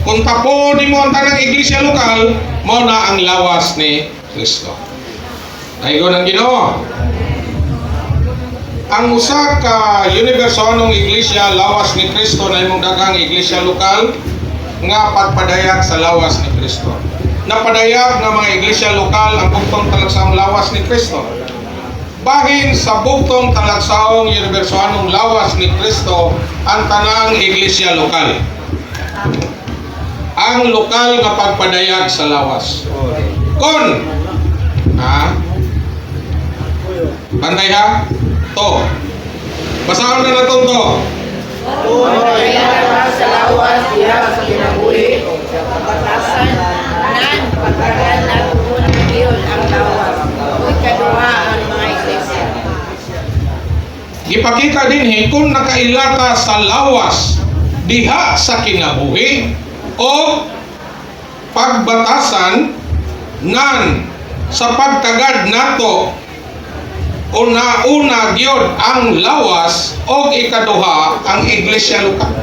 Kung tapo nimo ang tanang iglesia lokal, mao na ang lawas ni Kristo. Daigo ng Ginoo. Ang usa ka unibersalong iglesia lawas ni Kristo na imong daghang iglesia lokal nga pagpadayag sa lawas ni Kristo. Napadayag ng mga iglesia lokal ang bugtong talagsaong lawas ni Kristo. Bahin sa bugtong talagsaong unibersalong lawas ni Kristo ang tanang iglesia lokal. Ang lokal nga pagpadayag sa lawas. Kon bantay ha? To. Basahan na natin to. Kung nakailara sa lawas diha sa kinabuhi, kapatasan nan pagkagan na tugon giyon ang lawas. Uy kaduha ang mga iglesia. Ipakita din kung nakailata sa lawas diha sa kinabuhi o pagbatasan nan sa pagtagad nato una gyud ang lawas o ikaduha ang iglesia lokal.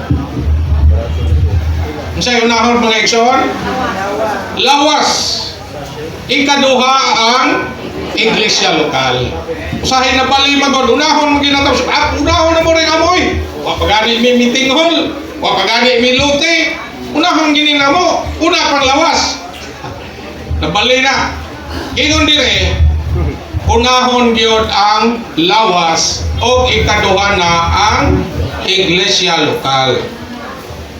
Unsay unahon mga igsoon? Lawas. Ikaduha ang iglesia lokal. Usahay na bali magod unahon mo ginatapos. Unahon na mo rin amoy. Wa pagani mi meeting hall, wa pagani mi lote. Unahon gini na mo. Una pang lawas. Nabali na. Ingon dire unahon gyud ang lawas o ikaduha na ang iglesia lokal.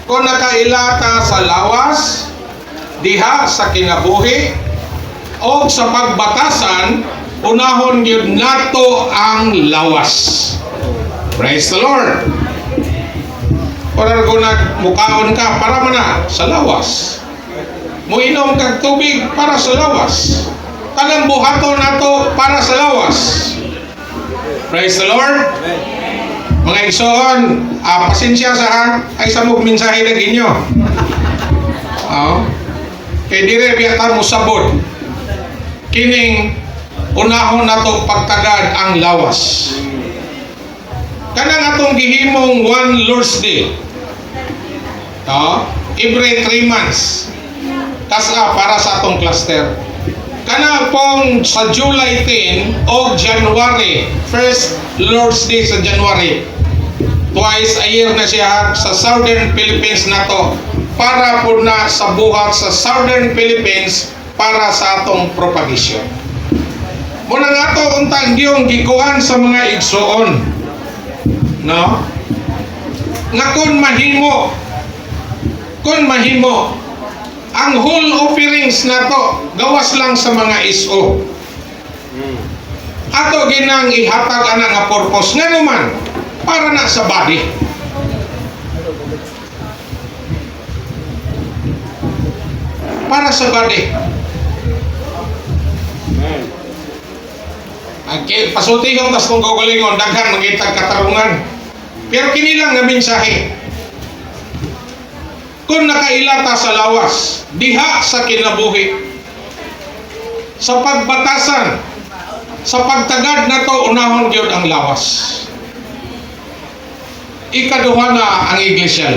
Kung nakailata sa lawas diha sa kinabuhi o sa pagbatasan, unahon gyud nato ang lawas. Praise the Lord. Para kung nagmukaon ka para mana sa lawas, muinom kag tubig para sa lawas, tanang buhaton nato para sa lawas. Praise the Lord. Mga igsoon, pasensya sa ay samog mensahe na ginyo. Kay dire biyata mo sabot. Kining unahon nato pagtagad ang lawas. Kanang atong gihimong one Lord's Day. Every 3 months. Kasa para sa atong cluster. Kana pong sa July 10 o January, first Lord's Day sa January. Twice a year na siya sa Southern Philippines na to para po na sa buhat sa Southern Philippines para sa atong propagation. Muna nga to untang yung gikuan sa mga igsoon. No? Nga kun mahimo ang whole offerings na to gawas lang sa mga iso. Ato ginang ihatag ana nga purpose nga naman para na sa body. Para sa body. Okay, pasultihon tas kung gagalingon daghan mangitag katarungan. Pero kini lang nga mensahe. Kung nakailata sa lawas, diha sa kinabuhi, sa pagbatasan, Sa pagtagad na to, unahon gyud ang lawas. Ikaduha na ang iglesia.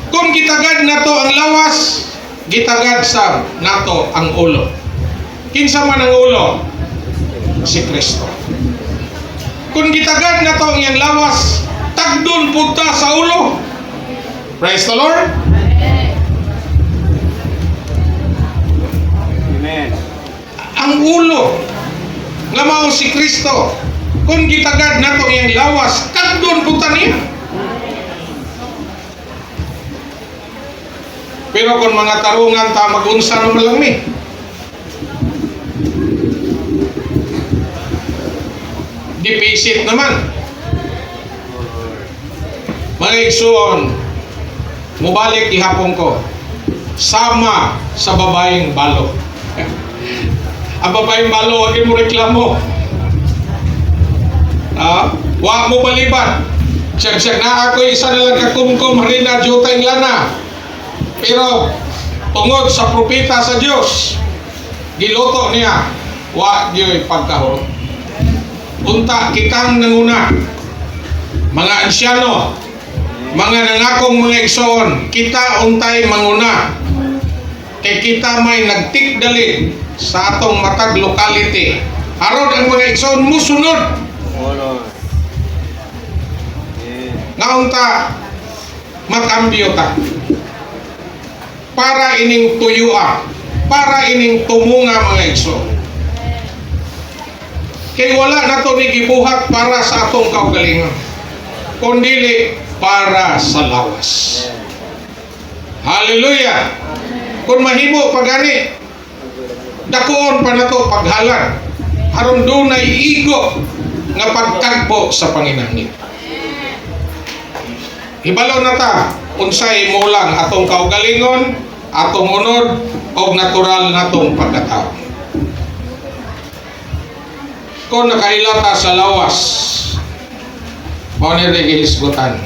Kung gitagad na to ang lawas, gitagad sa nato ang ulo. Kinsa man ang ulo? Si Kristo. Kung gitagad na to ang iyang lawas, tagdon punta sa ulo. Praise the Lord. Amen. Ang ulo nga mao si Kristo. Kung gitagad na to ang iyang lawas, tagdon punta niya. Pero kung mga tarungan ta mag-unsa naman lang mi. Deficit naman. Mga igsoon, mubalik ihapon ko. Sama sa babaeng balo. Ang babaeng balo, huwag mo reklamo. Huwag mo baliban. Siyag-siyag na ako, isa na lang kakumkum, harina, jutay lana. Pero, tungod sa propeta sa Diyos, giluto niya, huwag niyo pagkahuro. Unta, kitang nanguna, mga ansyano, mga nangakong mga igsoon, kita untay manguna. Kay kita may nagtikdali sa atong matag locality. Aron ang mga igsoon musunod. Oh, Lord. Nga unta, makambyo ta. Para ining tuyua, para ining tumunga mga igsoon. Kay wala na to ni gibuhat para sa atong kaugalingon, kundili para sa lawas. Hallelujah. Kung mahimo pagani, dakuon pa na to paghalan. Aron dunay igo nga pagtagpo sa panginahanglan. Hibalo na ta unsay mulang atong kaugalingon, atong unod og natural natong pagkatao. Kung nakahilata sa lawas, mao ni gihisgutan.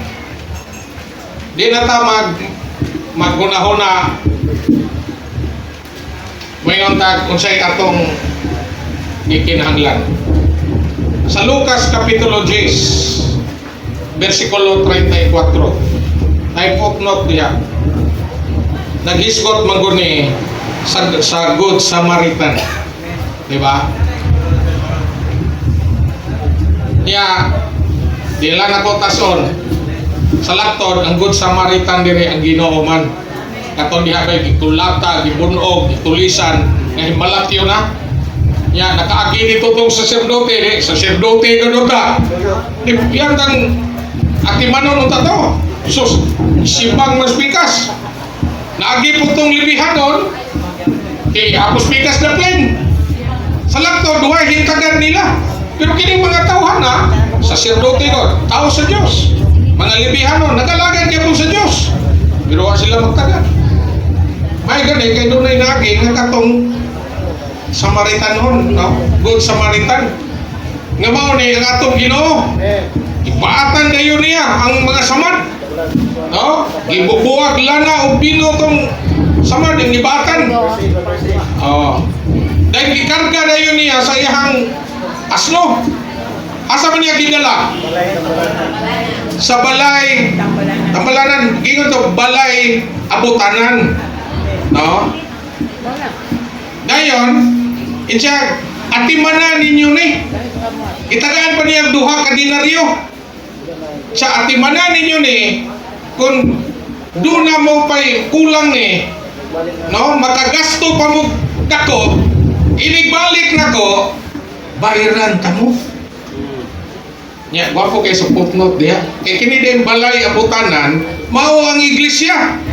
Di na ta maghuna-huna mayon tag unsay atong gikinahanglan. Sa Lucas kapitulo 10 versikulo 34, ay footnote diha. Naghisgot man guni sa Good Samaritan. Di ba? Ya, di lang ako tason. Sa laktod, ang Good Samaritan dire ang Ginoo man. Katon diha kay gitulata, gibunog, gitulisan, nga himbalakyo na. Ya, nakaagi dito tong saserdote, saserdote gano ta. Yan tang atimanon unta to. Sus, simbang mas pikas. Naagi po tong libihanon, kay apos pikas na plain. Sa laktod, duhay hintagan nila. Pero kini mga tauhan na, saserdote ko, tao sa Diyos. Mga libihanon, nagalagad niya po sa Diyos. Pero wala sila magtagal. May gani, kay doon ay naging nga katong Samaritan hon, no? Good Samaritan. Nga mao ni ang atong Ginoo. Ipaatan kayo niya ang mga samad. No? Ibubuwag lana o pino tong samad, yung ibatan. Oh. Dahil ikarga na yun niya sa iyang asno. Asa man niya gidala? Sa balay tambalanan. Gingon to balay abutanan. No? Dayon, insya atimanan ninyo ni. Itagaan pa niya duha ka dinaryo. Sa atimanan ninyo ni, kung doon na mo pa'y kulang ni, no? Makagasto pa mo dako, inigbalik na ko, bayaran ta mo. Nya, gwapo kay sa footnote diha. Kay kini din balay abutanan, mao ang iglesia.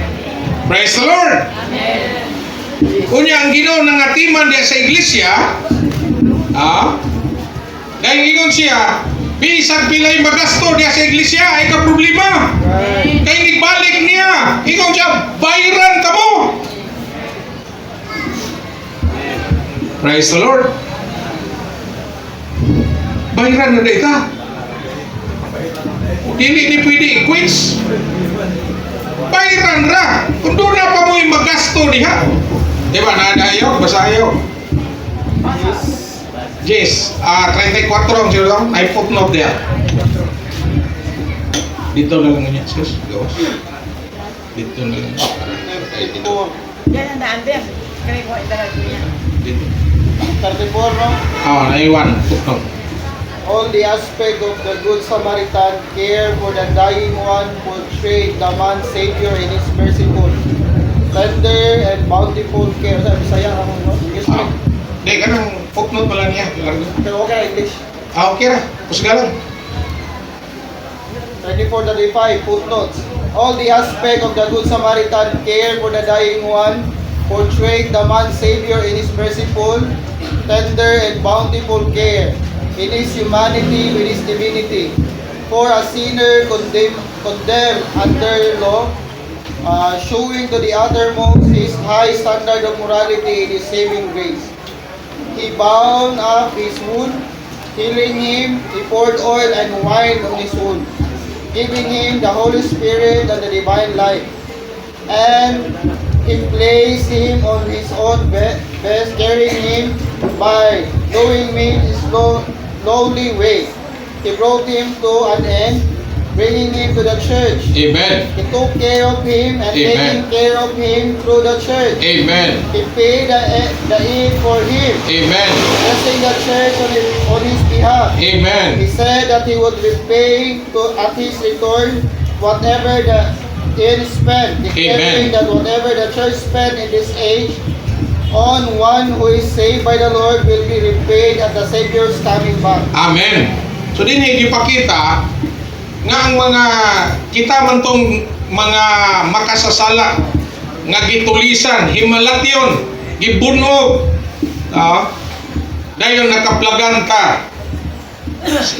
Praise the Lord. Amen. Kunya ang Ginoo nangatiman diha sa iglesia, dahil ingon siya, bisag pilay magasto diha sa iglesia, ay ka problema. Kay nigbalik niya, ingon siya, bayaran ta mo. Praise the Lord. Bayaran na dita. Dili ni pwede i-quits. Bayaran ra. Kung doon na pa mo yung magasto diha. Diba, nadayaw, basayaw. Yes, 34 ang sila. Ay footnote diya. Dito na lang niya, sis. Gawas. Dito na lang. Ay, dito. Yan ang daan din. Kaya ko italag niya. Dito. 34, no? Naiwan. Footnote. All the aspect of the Good Samaritan, care for the dying one, portrayed the man Savior in His merciful, tender and bountiful care. Sa Bisaya ako, no? Yes, Ah. Di, kanang footnote pa lang niya. pero okay, English. Okay ra. Pusgalan. 34-35, footnotes. All the aspect of the Good Samaritan, care for the dying one, portrayed the man Savior in His merciful, tender and bountiful care, in His humanity with His divinity. For a sinner condemned under law, showing to the uttermost His high standard of morality in His saving grace. He bound up his wound, healing him. He poured oil and wine on his wound, giving him the Holy Spirit and the divine life. And he placed him on his own best, carrying him by knowing me his lowly way. He brought him to an end, bringing him to the church. Amen. He took care of him and Amen. taking care of him through the church. Amen. He paid the inn for him, Amen. blessing the church on his behalf. He Amen. said that he would repay at his return whatever the inn spent, declaring that whatever the church spent in this age on one who is saved by the Lord will be repaid at the Savior's coming back. Amen. So din gipakita nga ang mga kita man tong mga makasasala nga gitulisan, himalatyon, gibunog. Dayon nakaplagan ka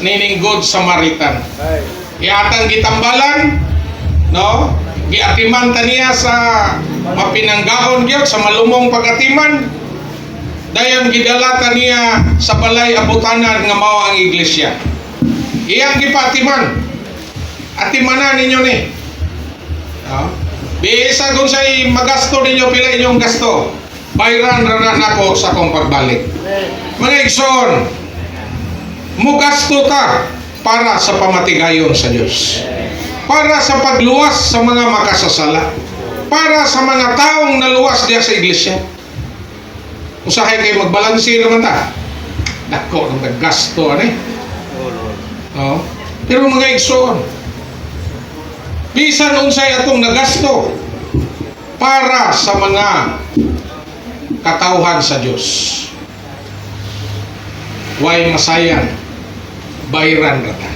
nining Good Samaritan. Iatang gitambalan, no? Giatiman ta niya sa mapinanggaon gyud sa malumong pagatiman. Dayon gidalata niya sa balay abutanan nga mao ang iglesia. Iyang gipatiman. Atimanan ninyo ni. Bisa kung sa'y magasto ninyo, pila inyong gasto. Bayran na nako sa akong pagbalik. Mga igsoon, mugasto ta para sa pamatigayon sa Diyos. Para sa pagluwas sa mga makasasala. Para sa mga taong naluwas diya sa iglesia. Usahay kayo magbalansi naman ta. Nako, nang naggasto, no? Pero mga igsoon, bisan unsay atong nagasto para sa mga katawhan sa Dios. Way masayan, bayran rata.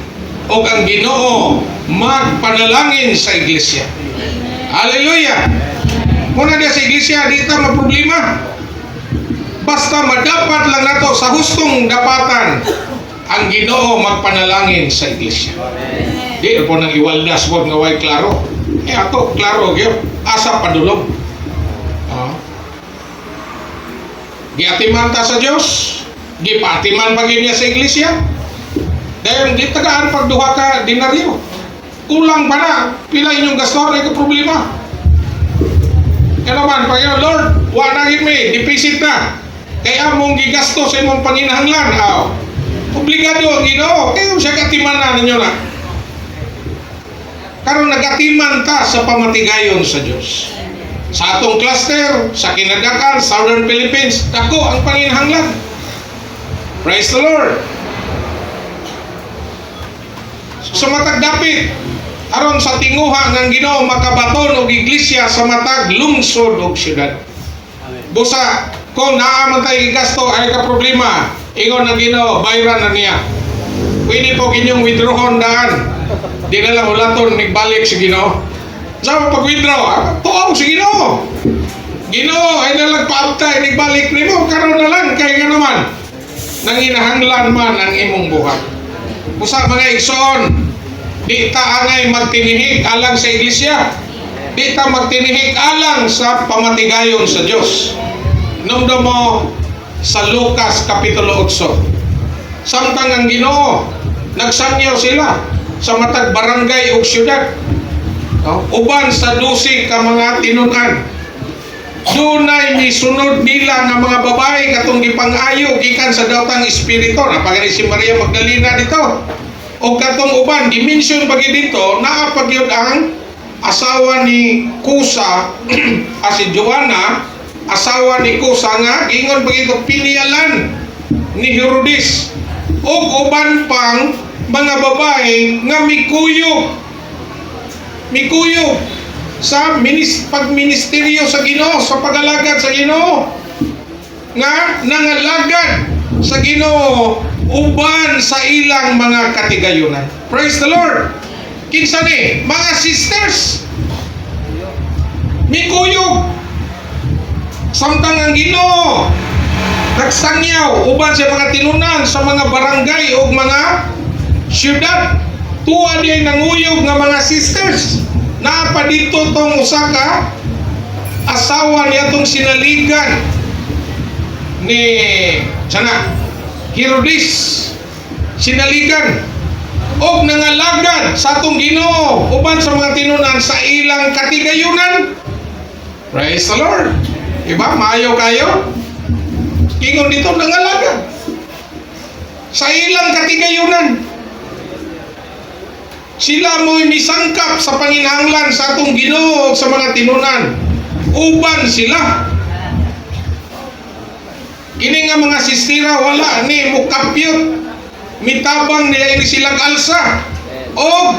O ang Ginoo magpanalangin sa iglesia. Hallelujah! Muna dia sa iglesia, di ta maproblema. Basta madapat lang nato sa hustong dapatan ang Ginoo magpanalangin sa iglesia. Di po nang iwaldas po nga way klaro. Ato, klaro gyud. Asa padulog. Giatiman ta sa Dios. Gipatiman pa gyud niya sa iglesia. Dayon di tagaan pagduha ka dinaryo. Kulang pa na. Pila inyong gasto ay ka problema. Kaya naman, Panginoon, Lord, wala na mi, deficit na. Kaya mong gigasto sa imong panginahanglan. Obligado ang Ginoo. Kaya siya katiman na ninyo na. Karon nagatiman ta sa pamatigayon sa Dios. Sa atong cluster, sa kinadakan, Southern Philippines, dako ang panginahanglan. Praise the Lord. Sa matag dapit, aron sa tinguha ng Ginoo makabaton og iglesia sa matag lungsod og syudad. Busa kung naa man tay gasto ay ka problema, ingon ng Ginoo bayran na niya. Pwede po kinyong withdrawon daan. Di na lang ulaton nagbalik si Ginoo. Sa pag-withdraw, tuaw si Ginoo. Ginoo ay nalagpaabtay nagbalik nimo karon na lang kay nga naman nanginahanglan man ang imong buhat. Busa mga igsoon, di ta angay magtinihik alang sa iglesia. Di ta magtinihik alang sa pamatigayon sa Dios. Numdo mo sa Lucas Kapitulo 8. Samtang ang Ginoo nagsangyaw sila sa matag barangay ug syudad. Uban sa 12 ka mga tinunan. dunay misunod nila nga mga babae katong gipang-ayo gikan sa daotang espiritu. Napagani si Maria Magdalena dito. O katong uban dimension pagi dito naa pagyud ang asawa ni Kusa si Joanna, asawa ni Kusa nga ingon pagi pinialan ni Herodes. O uban pang mga babae nga mikuyog sa pagministeryo sa Ginoo, sa pagalagad sa Ginoo, nga nangalagad sa Ginoo uban sa ilang mga katigayunan. Praise the Lord. Kinsa ni mga sisters mikuyog samtang ang Ginoo nagsangyaw uban sa mga tinunan sa mga barangay o mga syudad. Tuwa diay nanguyog nga mga sisters. Naapa dito tong usa ka asawa niya tong sinaligan ni Herodes, sinaligan og nangalagad sa atong Ginoo uban sa mga tinunan sa ilang katigayunan. Praise the Lord. Diba? Maayo kayo? Kingon dito nangalagad sa ilang katigayunan. Sila mo'y misangkap sa panginahanglan sa atong Ginoo sa mga tinunan. Uban sila. Kini nga mga sistira wala ni mukapyot. Mitabang nila ini silang alsa. O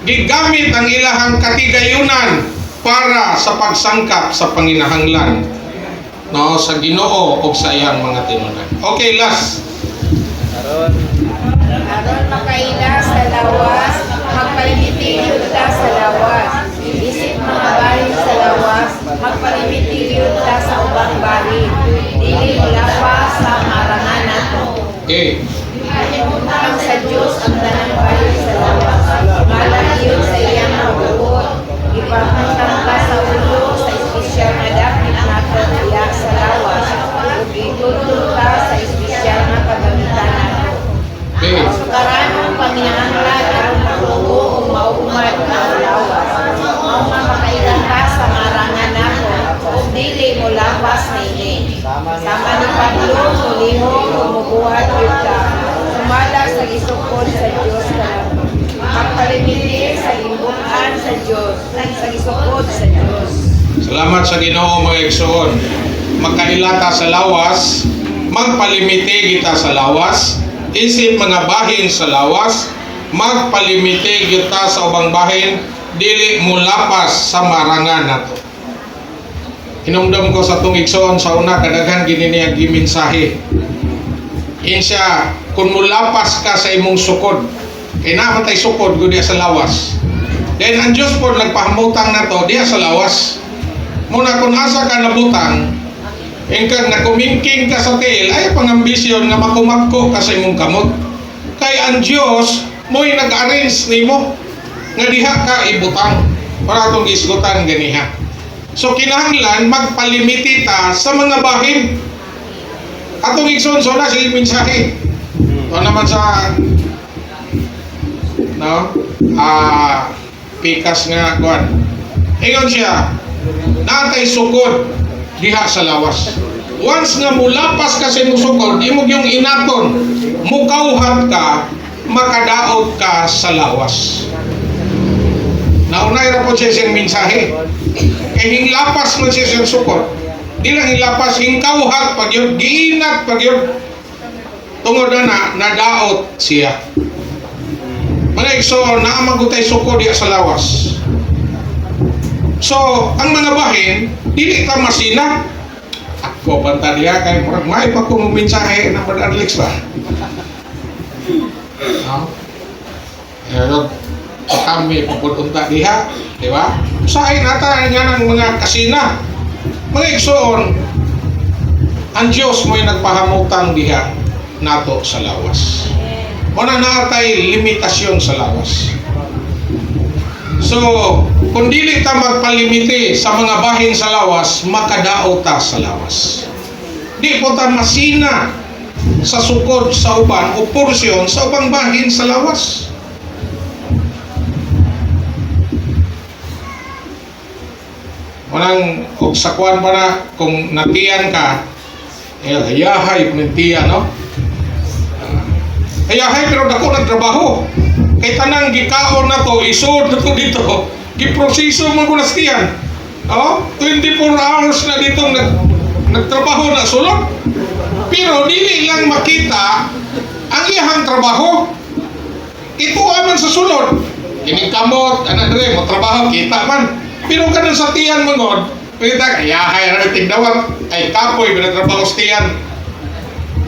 gigamit ang ilahang katigayunan para sa pagsangkap sa panginahanglan sa Ginoo o sa iyang mga tinunan. Okay, last. Aron makaila sa lawas, magpalimitilyo ta sa lawas. Isip mga bahin sa lawas, magpalimitilyo ta sa ubang bahin. Dili lawas sa marangan nato. Okay. Ang sa Diyos ang tanang bahin sa lawas. Malayo sa iyang mabuot. Ipapuntang ka sa ulo sa espesyal na dapit nato iya sa lawas. Ug itutol ka sa espesyal na kagamitan nato. Okay. Karanong panginahanglan aron makuha o maumad ang lawas. Mao makailang ka sa marangan nako ug dili mo lawas nini. Sama ni Pablo mulihong kumubuhat gyud ka. Sumala sa gisukod sa Dios kanako. Magpalimiti sa imbukan sa Dios, sa gisukod sa Dios. Salamat sa Ginoo mga igsoon. Magkailata sa lawas, magpalimiti kita sa lawas. Isip mga bahin sa lawas, magpalimiti kita sa ubang bahin, dili mo lapas sa marangan nato. Hinumdum ko sa tungigsoon sa una kadaghan gini niya gimensahe. Insya kung mulapas ka sa imong sukod, kay namatay sukod gud diya sa lawas. Then ang Dios po nagpahamutang nato diya sa lawas. Muna kung asa ka nabutang, ingkang nakumingking ka sa tiil, ay pangambisyon nga makumagko ka sa imong kamot. Kay ang Diyos mo'y nag-arrange nimo nga diha ka ibutang para itong isgutan ganiha. So kinahanglan magpalimiti ta sa mga bahin. Atong igsoon na sa mensahe. Ito naman sa pikas nga kuan. Ingon siya, natay sukod diha sa lawas. Once nga mulapas ka sa imong sukod, imong yung inaton, mukauhat ka, makadaot ka sa lawas. Naunay ra po siya siyang mensahe. Kaya hinglapas mo siya siyang sukod. Di lang hinglapas, hingkauhat pag yun, giinat pag yun. Tungod na nadaot siya. Mga igso, naamagutay sukod diya sa lawas. So, ang mga bahin, dili ta masina. Ako, banta diya, kay may pa kong mensahe ng Brother Alex ba? No? Kami pupunta diha, di ba? Usahay nata nga ng mga kasina. Mga igsoon, ang Diyos mo'y nagpahamutang diha nato sa lawas. Muna natay limitasyon sa lawas. So, kung dili ta magpalimiti sa mga bahin sa lawas, makadao ta sa lawas. Di po ta masina sa sukod sa uban o porsyon sa ubang bahin sa lawas. Unang, og sa kuwan pa na, kung natiyan ka, hayahay kung natiyan, no? Hayahay, pero dako nagtrabaho. Kay tanang gikaon na to, isod na to dito, giproseso man ko nastiyan. Oh, 24 hours na dito nagtrabaho na sulod. Pero dili lang makita ang iyang trabaho. Ito aman sa sulod. Kining kamot, anak dre, mo trabaho, kita man. Pero kanang sa tiyan mangod, kita hayahay na tigdawat, ay kapoy, binatrabaho sa tiyan.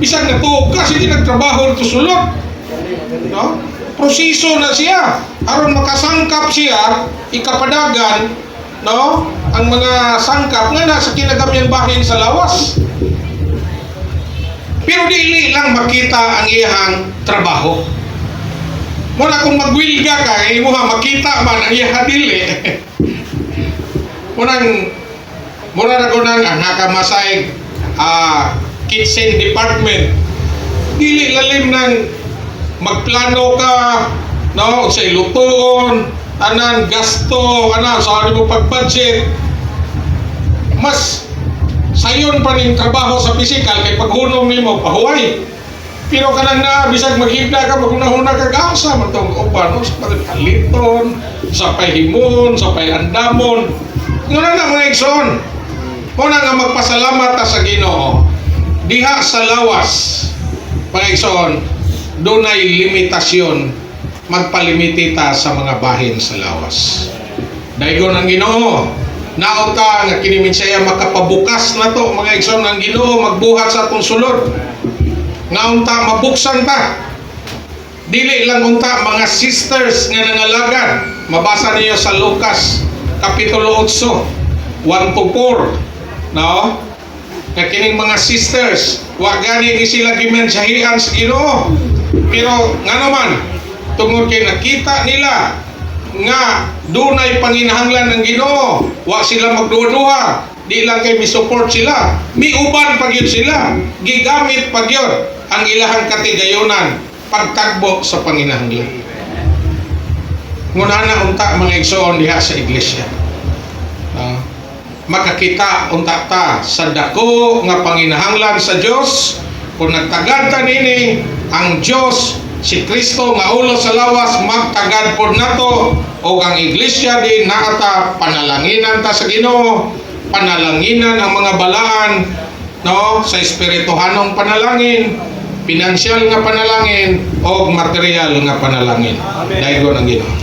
Bisag na to, kasi di nagtrabaho ito sulod. No? Proseso na siya. Aron makasangkap siya, ikapadagan, no? Ang mga sangkap nga nasa kinagamyan bahin sa lawas. Pero dili lang makita ang iyang trabaho. Muna kung magwilga ka, mo makita man ang iyang dili. Muna na ko nang nakamasay kitchen department. Dili lalim ng magplano ka, no, sa ilutuon, anan gasto, sa mo pag-budget. Mas sayon pa ning trabaho sa physical kay paghunong nimo pahuway. Pero kanang na bisag maghigda ka maghunahuna ka gasa man tong uban, no, sa kaliton, sa pahimon, sa andamon. Ngano na mga igsoon. Muna nga magpasalamat ta sa Ginoo. Diha sa lawas, mga igsoon, dunay limitasyon magpalimiti ta sa mga bahin sa lawas. Daigon ang Ginoo, naot ka nga kini minsaya makapabukas na to mga igsoon ng Ginoo magbuhat sa atong sulod. Naunta mabuksan ta. Dili lang unta mga sisters nga nangalagad. Mabasa niyo sa Lucas kapitulo 8, 1 to 4, no? Nga kining mga sisters, wa gani ni sila gimensyahian sa Ginoo. Pero nga naman, tungod kay nakita nila nga dunay panginahanglan ng Ginoo, wa sila magduha-duha, di lang kay mi-support sila, miuban pagyud sila, gigamit pagyud ang ilahang katigayonan pagtagbo sa panginahanglan. Ngunana unta mga igsoon diha sa iglesia. Makakita unta ta sa dako nga panginahanglan sa Dios kung nagtagad ta nini ang Dios si Kristo nga ulo sa lawas magtagad pod nato o ang iglesia din naata panalanginan ta sa Ginoo, panalanginan ang mga balaan, no, sa espirituhanong panalangin, pinansyal nga panalangin o material nga panalangin. Daigo ng Ginoo.